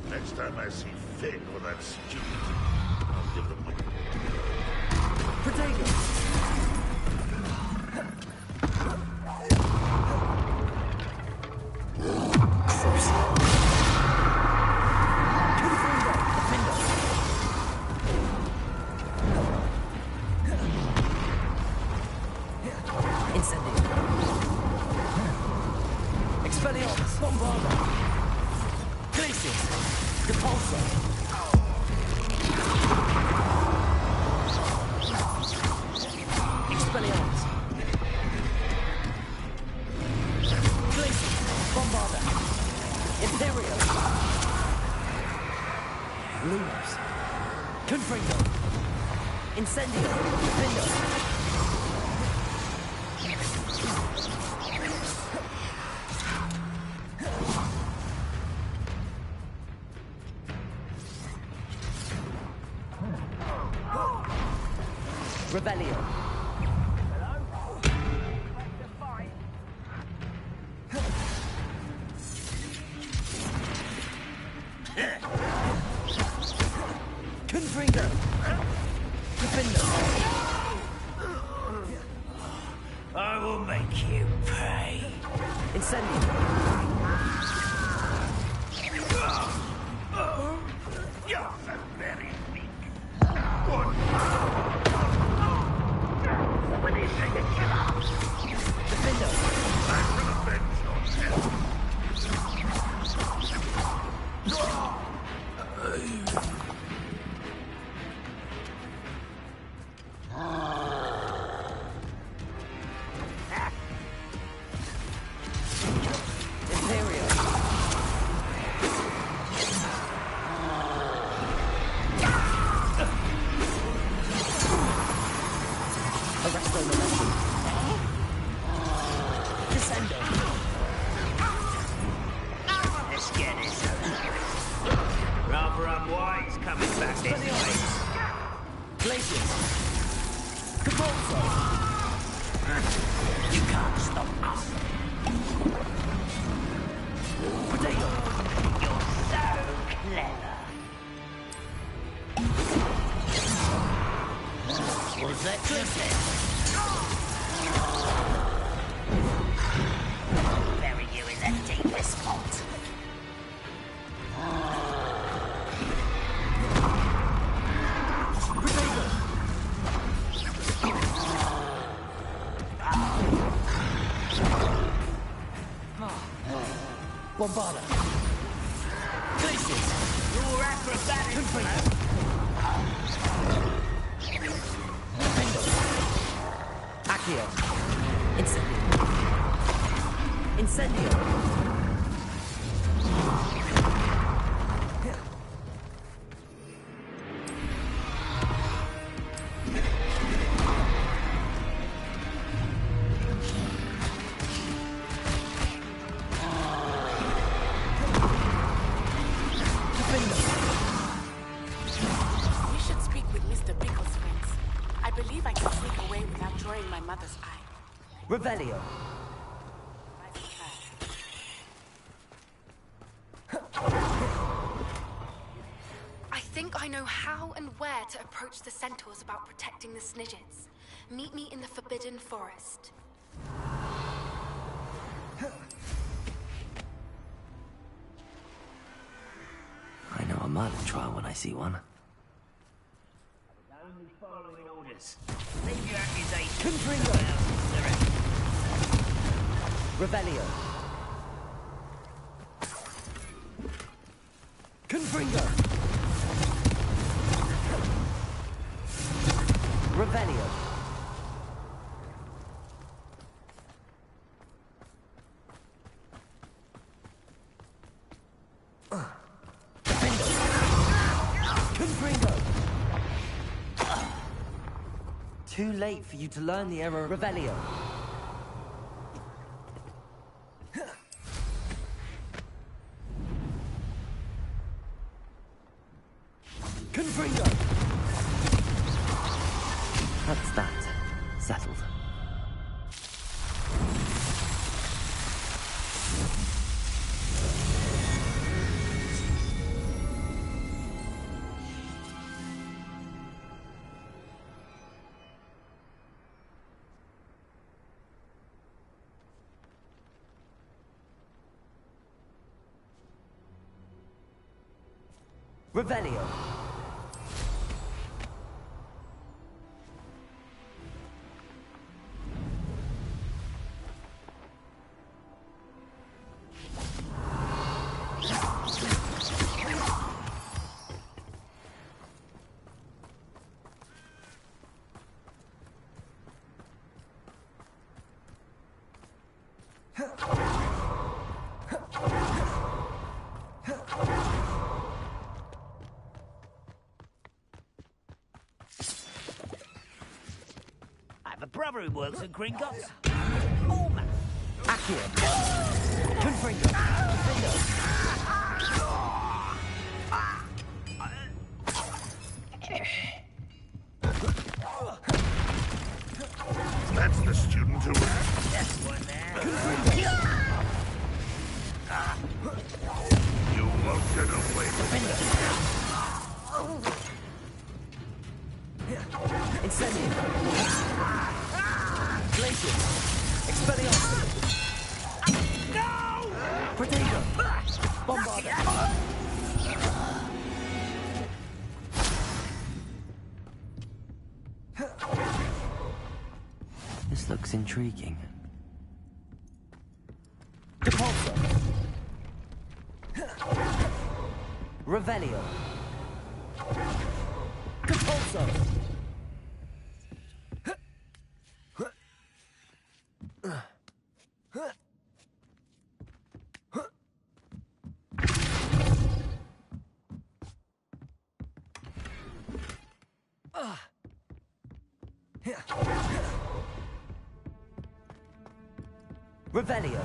Next time I see Finn or that stupid, I'll give them money. Protego! Rebellion. Confringo. Defender. I will make you pay. Incendio. You're very weak. When they say that you are, Defender. I will avenge your death. Bombarda. Glaciers. Your acrobatic. Confringo. Accio. Incendio. Incendio. Revelio. I think I know how and where to approach the centaurs about protecting the Snidgets. Meet me in the Forbidden Forest. I know a murder trial when I see one. Only following orders. Leave your accusations. Confringo. Revelio. Confringo. Revelio. Confringo. Too late for you to learn the error. Revelio. Confringo! That's that. Settled. Revelio. I have a brother who works at Gringotts. Oh, man. Accio. Confringo. That's the student who... That's one there. You won't get away with it. Incendio. Glacius. Expelliarmus. No! Protego. Bombarda. This looks intriguing. Depulso. Revelio. Depulso. Revelio.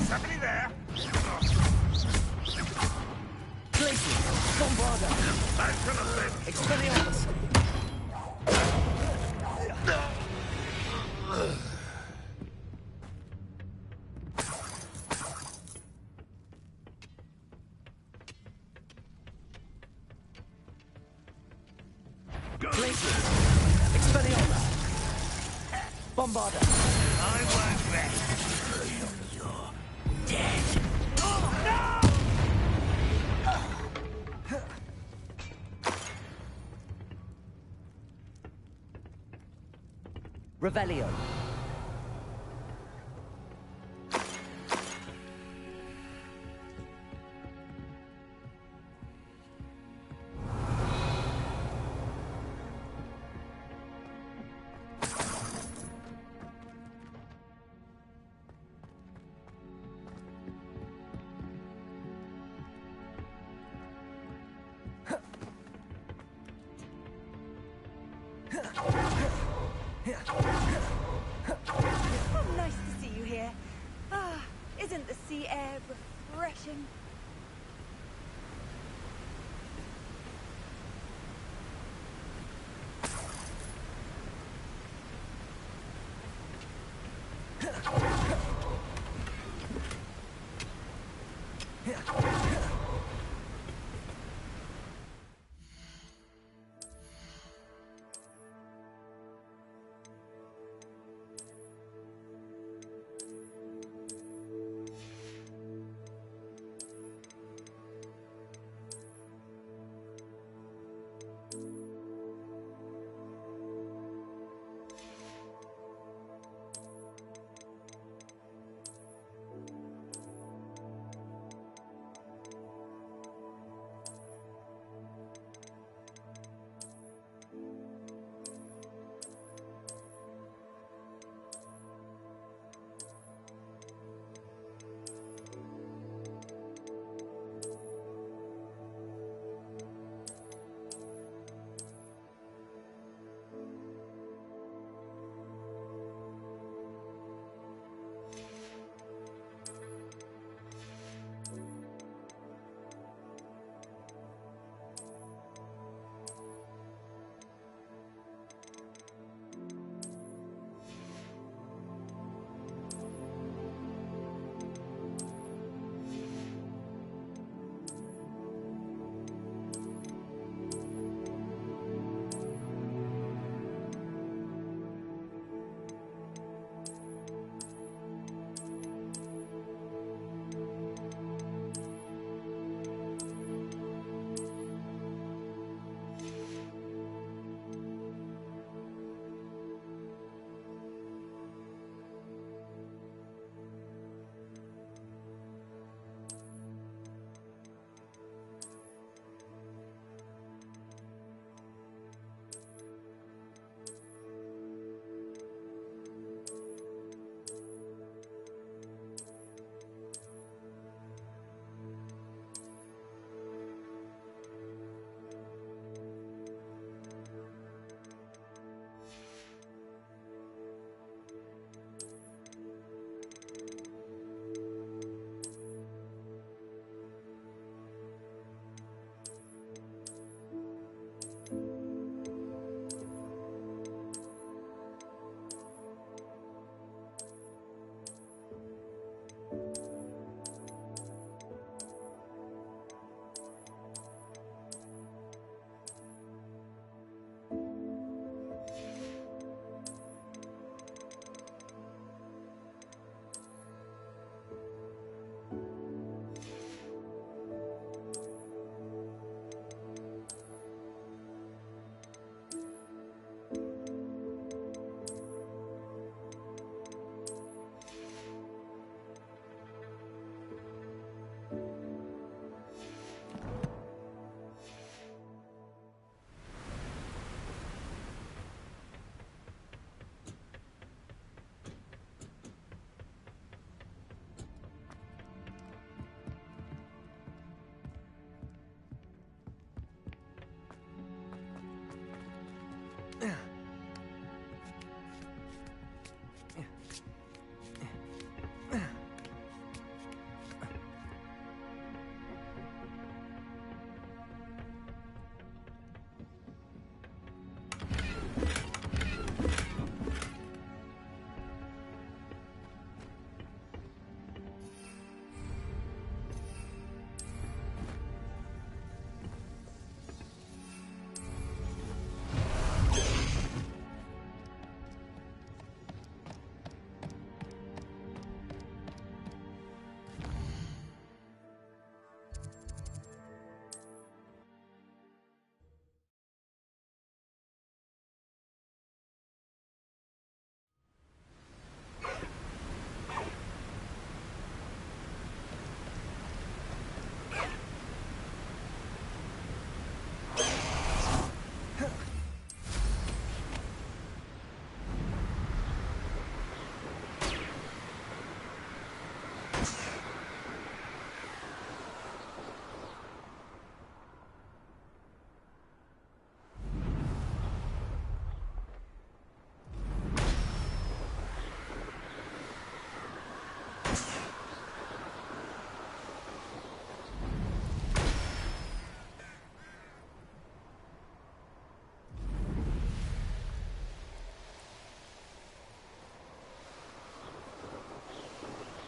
Somebody there? Glacius. Bombarda. Back to the bench. Expelliarmus. Glacius. Expelliarmus. Bombarda. I won't rest until you're dead. Oh, no! Revelio. Oh, nice to see you here. Ah, isn't the sea air refreshing?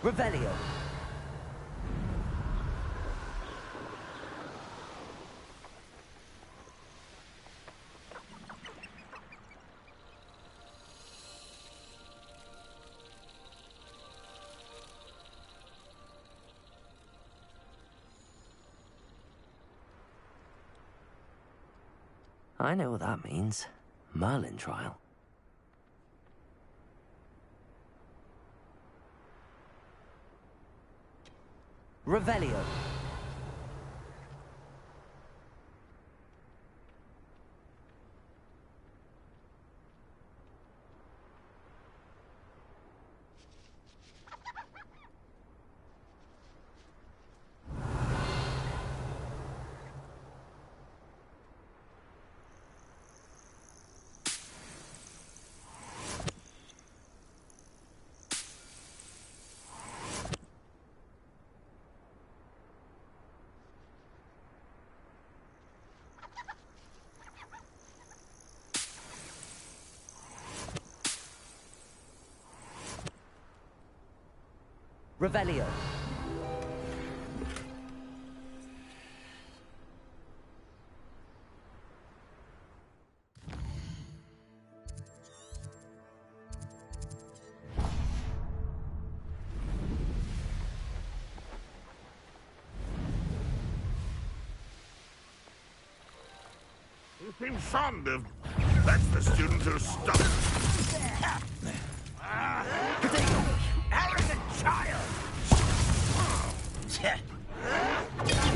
Revelio. I know what that means. Merlin trial. Revelio. Revelio. You seem fond of... That's the student who stopped. Arrogant child!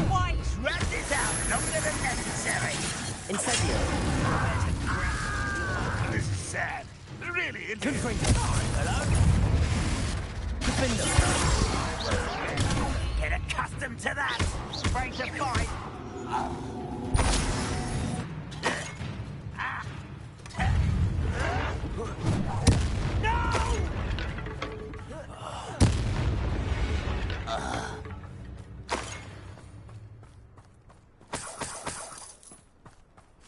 Why drag this out longer than necessary? Incendio. This is sad. Really, it is. Hello? Defender. Get accustomed to that. Afraid to fight.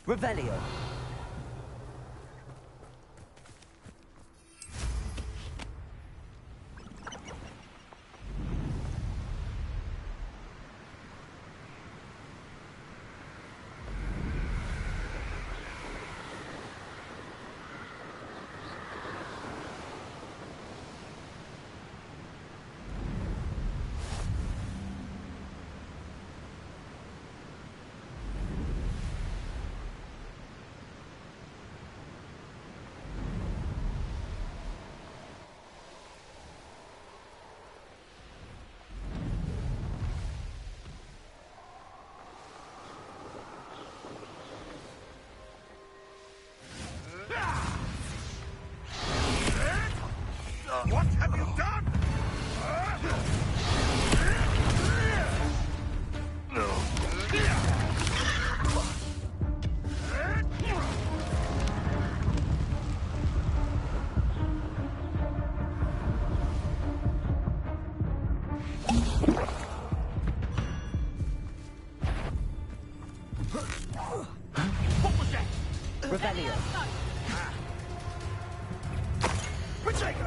Revelio. What have you done? What was that? Revelio. Protego!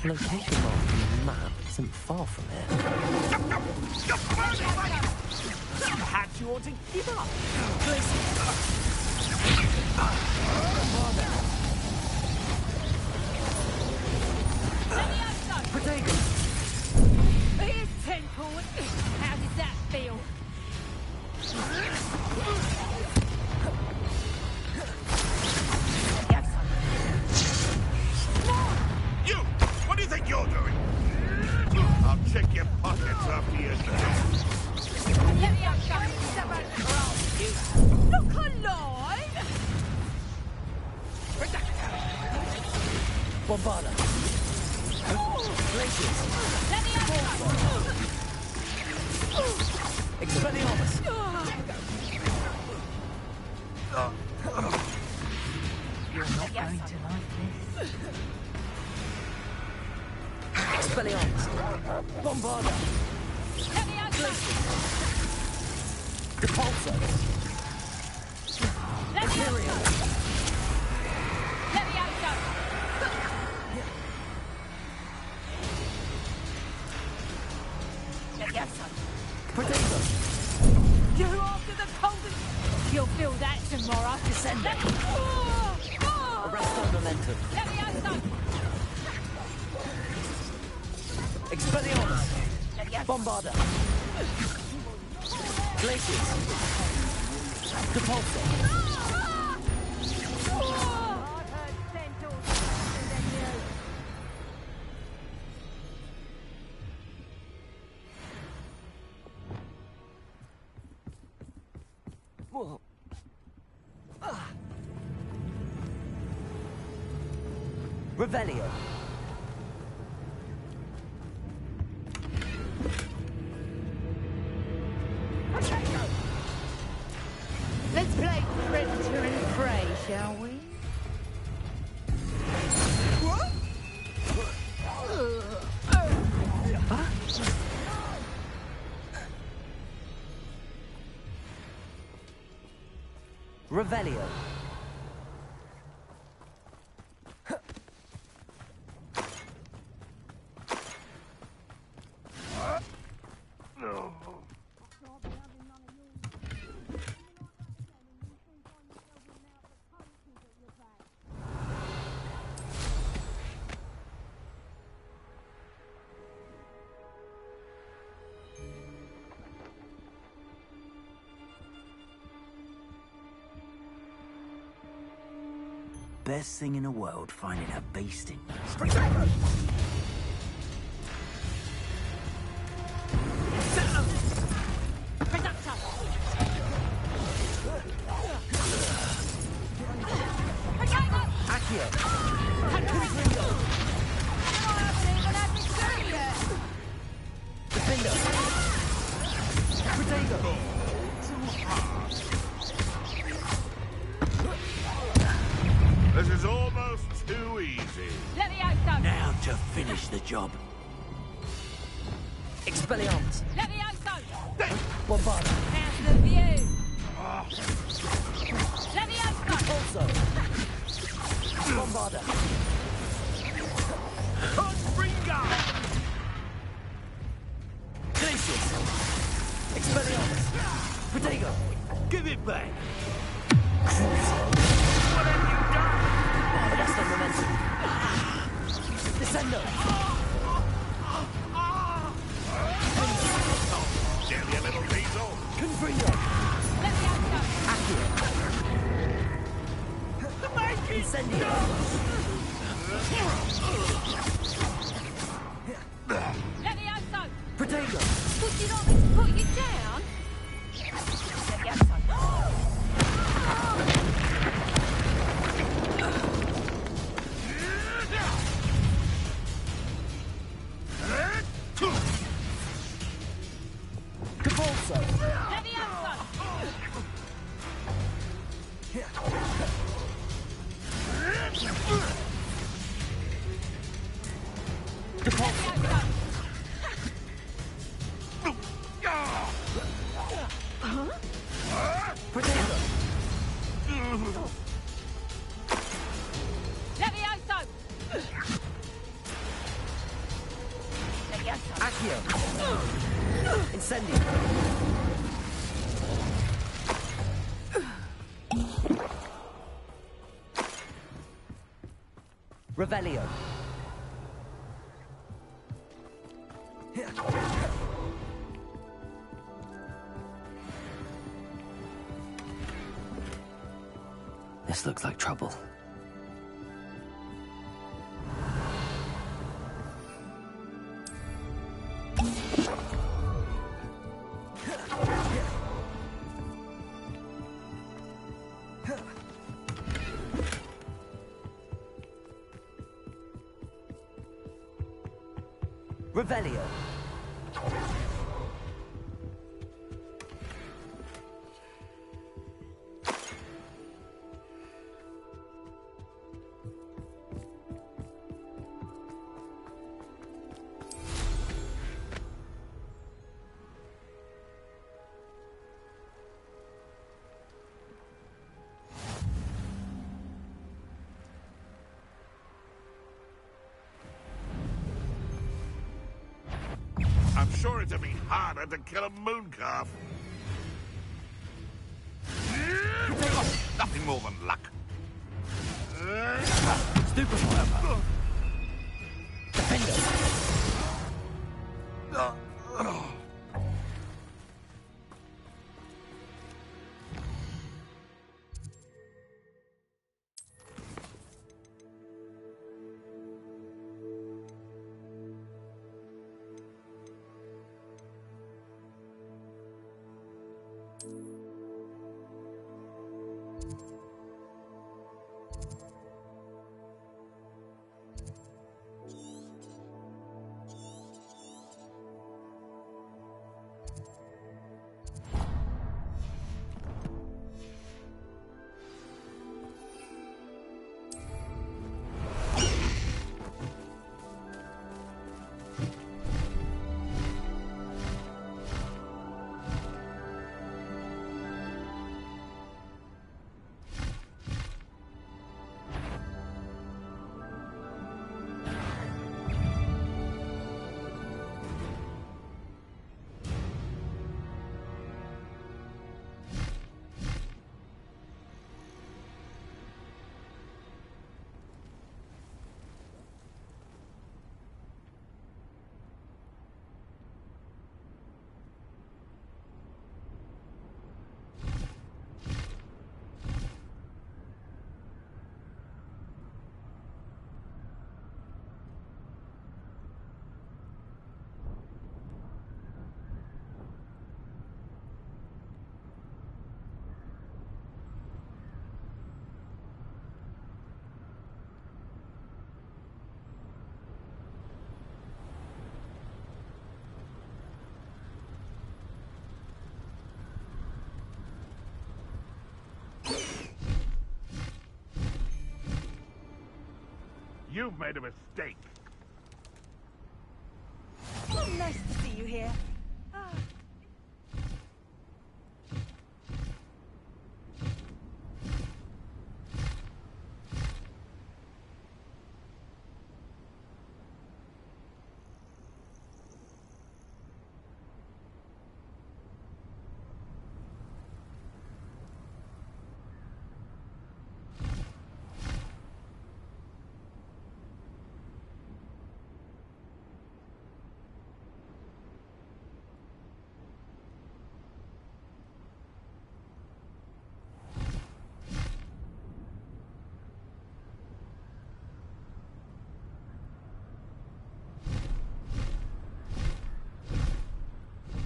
Location mark on the map isn't far from here. Perhaps you ought to give up. Protego. Here's 10 forward. How does that feel? You! What do you think you're doing? I'll check your pockets after you're done. Let me out, Sharon. Look alive! Bombarda. Glaciers. Let me out! Expelliarmus. You're not going to like this. Expelliarmus. Bombarda. Let me out! Repulsor. Let me out! Imperial. Let me out! Potato! You're after the golden... You'll feel that tomorrow. Descend it! Arresto momentum. Levioso! Expelliarmus! Bombarda! Glaciers! Depulso! I've heard centaurs faster than you. Whoa. Revelio. Let's play predator and prey, shall we? Revelio. Best thing in the world, finding a beast in. This is almost too easy. Levioso! Now to finish the job. Expelliarmus. Levioso! Bombarda. How's the view? Levioso! Also. Bombarda. Glaciers. Expelliarmus. Protego. Give it back. Arresto momentum. Descendo. Jelly a little diesel. Confringo. Levioso! Accio. Incendio. Levioso! Protego. Would you not like to put you down? Depulso. Levioso! Depulso. Protego. Levioso! Accio. Incendio. Revelio. This looks like trouble. Revelio. I'm sure it'd be harder to kill a moon calf. Nothing more than luck. Stupefire. Defender. You've made a mistake. Oh, nice to see you here. Ah.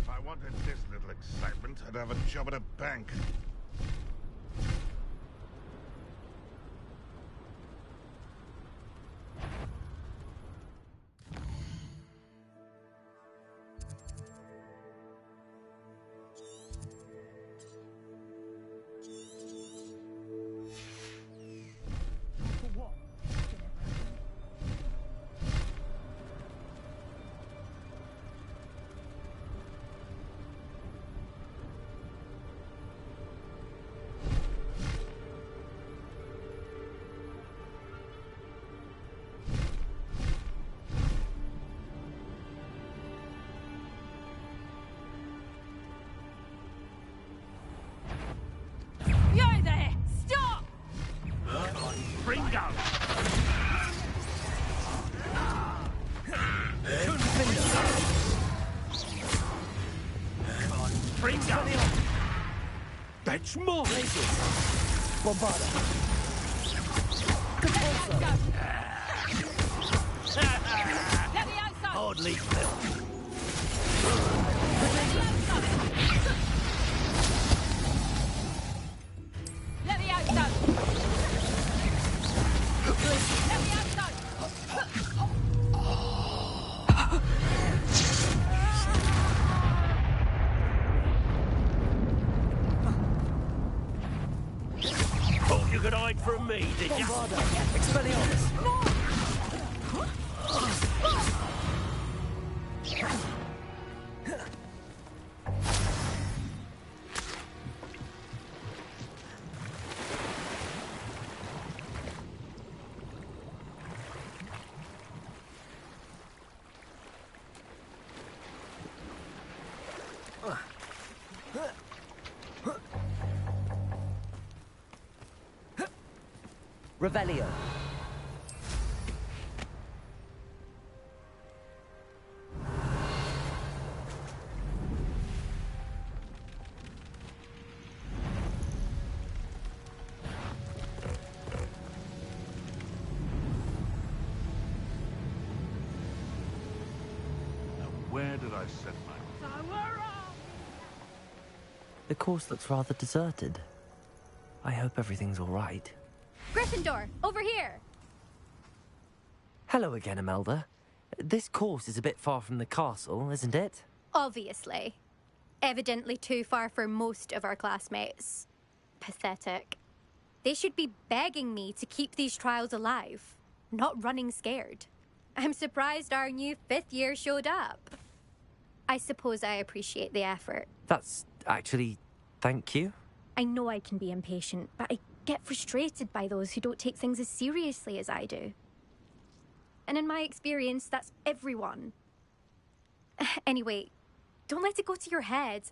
If I wanted this little excitement, I'd have a job at a bank. You're there! Stop! Bringo! Bringo! That's more. Bombarda. Hardly felt. Thought you could hide from me, did you? Expelliarmus. No! Revelio. Where did I set my... The course looks rather deserted. I hope everything's all right. Gryffindor, over here! Hello again, Imelda. This course is a bit far from the castle, isn't it? Obviously. Evidently too far for most of our classmates. Pathetic. They should be begging me to keep these trials alive, not running scared. I'm surprised our new 5th year showed up. I suppose I appreciate the effort. That's actually... thank you. I know I can be impatient, but I get frustrated by those who don't take things as seriously as I do. And in my experience, that's everyone. Anyway, don't let it go to your head.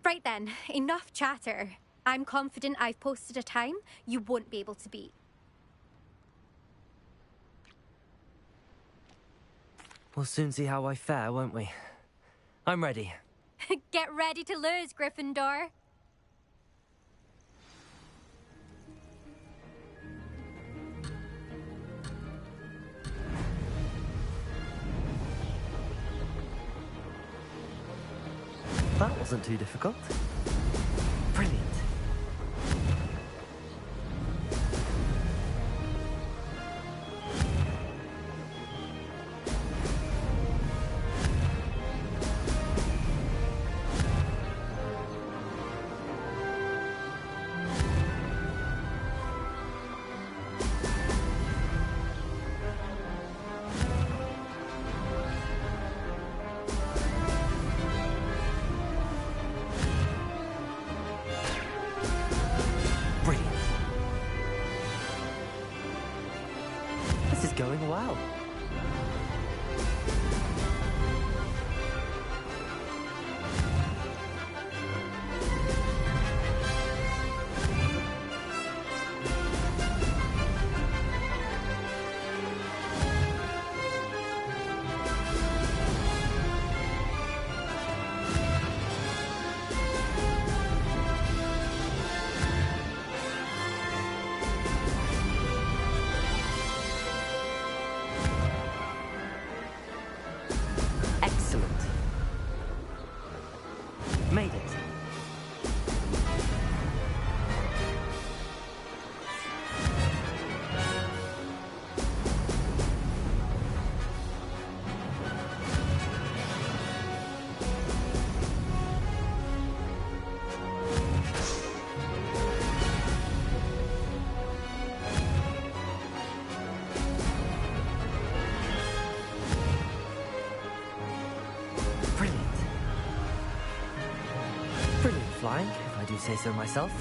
Right then, enough chatter. I'm confident I've posted a time you won't be able to beat. We'll soon see how I fare, won't we? I'm ready. Get ready to lose, Gryffindor. That wasn't too difficult. Brilliant. This is going well. Made it. Brilliant flying, if I do say so myself.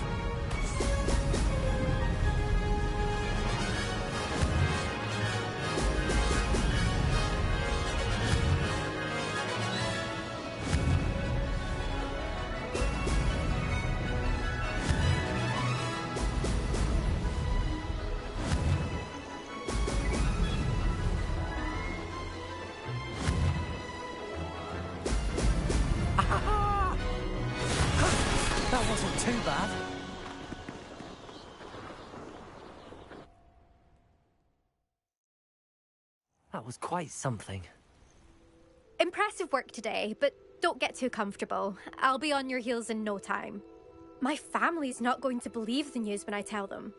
That wasn't too bad. That was quite something. Impressive work today, but don't get too comfortable. I'll be on your heels in no time. My family's not going to believe the news when I tell them.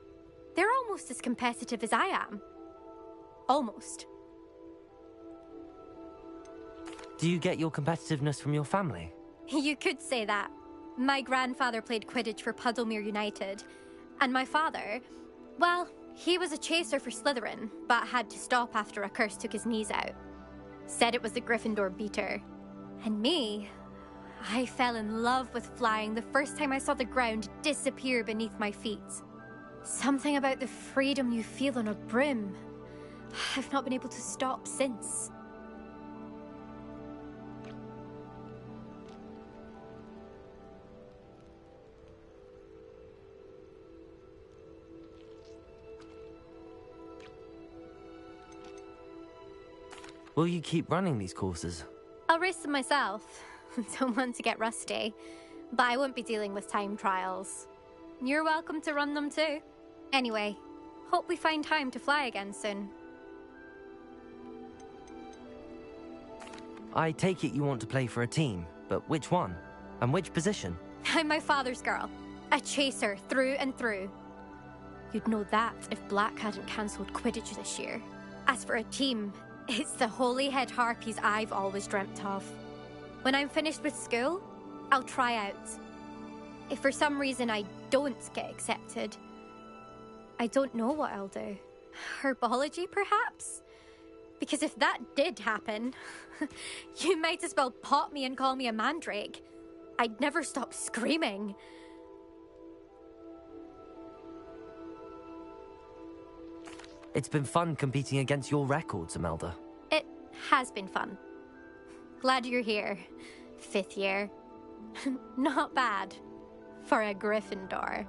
They're almost as competitive as I am. Almost. Do you get your competitiveness from your family? You could say that. My grandfather played Quidditch for Puddlemere United. And my father, well, he was a chaser for Slytherin, but had to stop after a curse took his knees out. Said it was the Gryffindor beater. And me, I fell in love with flying the first time I saw the ground disappear beneath my feet. Something about the freedom you feel on a broom. I've not been able to stop since. Will you keep running these courses? I'll race them myself. Don't want to get rusty. But I won't be dealing with time trials. You're welcome to run them too. Anyway, hope we find time to fly again soon. I take it you want to play for a team, but which one? And which position? I'm my father's girl. A chaser through and through. You'd know that if Black hadn't cancelled Quidditch this year. As for a team, it's the Holyhead Harpies I've always dreamt of. When I'm finished with school, I'll try out. If for some reason I don't get accepted, I don't know what I'll do. Herbology, perhaps? Because if that did happen, you might as well pot me and call me a mandrake. I'd never stop screaming. It's been fun competing against your records, Imelda. It has been fun. Glad you're here. 5th year. Not bad. For a Gryffindor.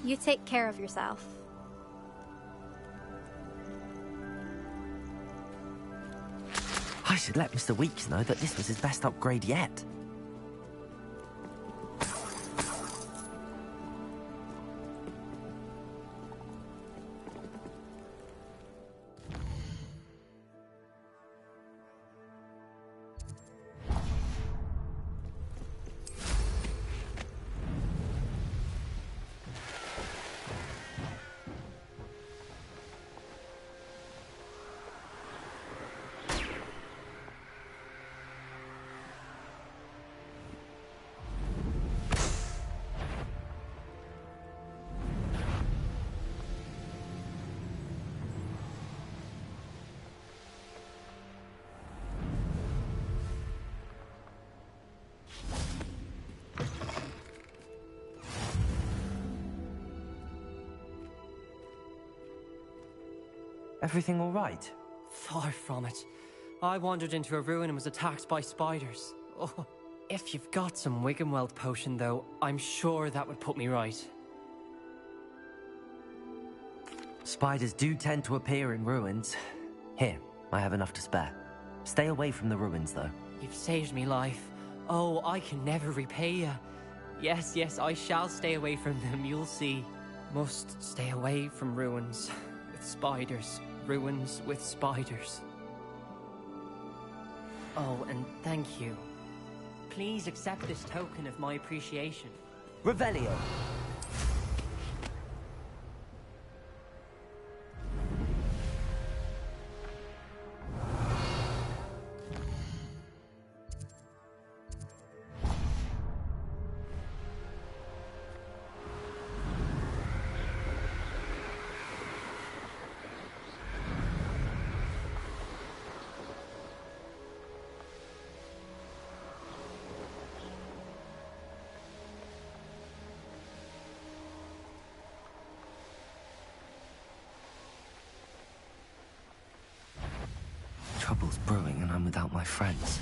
You take care of yourself. I should let Mr. Weeks know that this was his best upgrade yet. Everything all right? Far from it. I wandered into a ruin and was attacked by spiders. Oh, if you've got some Wiggenweld potion, though, I'm sure that would put me right. Spiders do tend to appear in ruins. Here, I have enough to spare. Stay away from the ruins, though. You've saved me life. Oh, I can never repay you. Yes, yes, I shall stay away from them, you'll see. Must stay away from ruins with spiders. Ruins with spiders. Oh, and thank you. Please accept this token of my appreciation. Revelio! Trouble's brewing and I'm without my friends.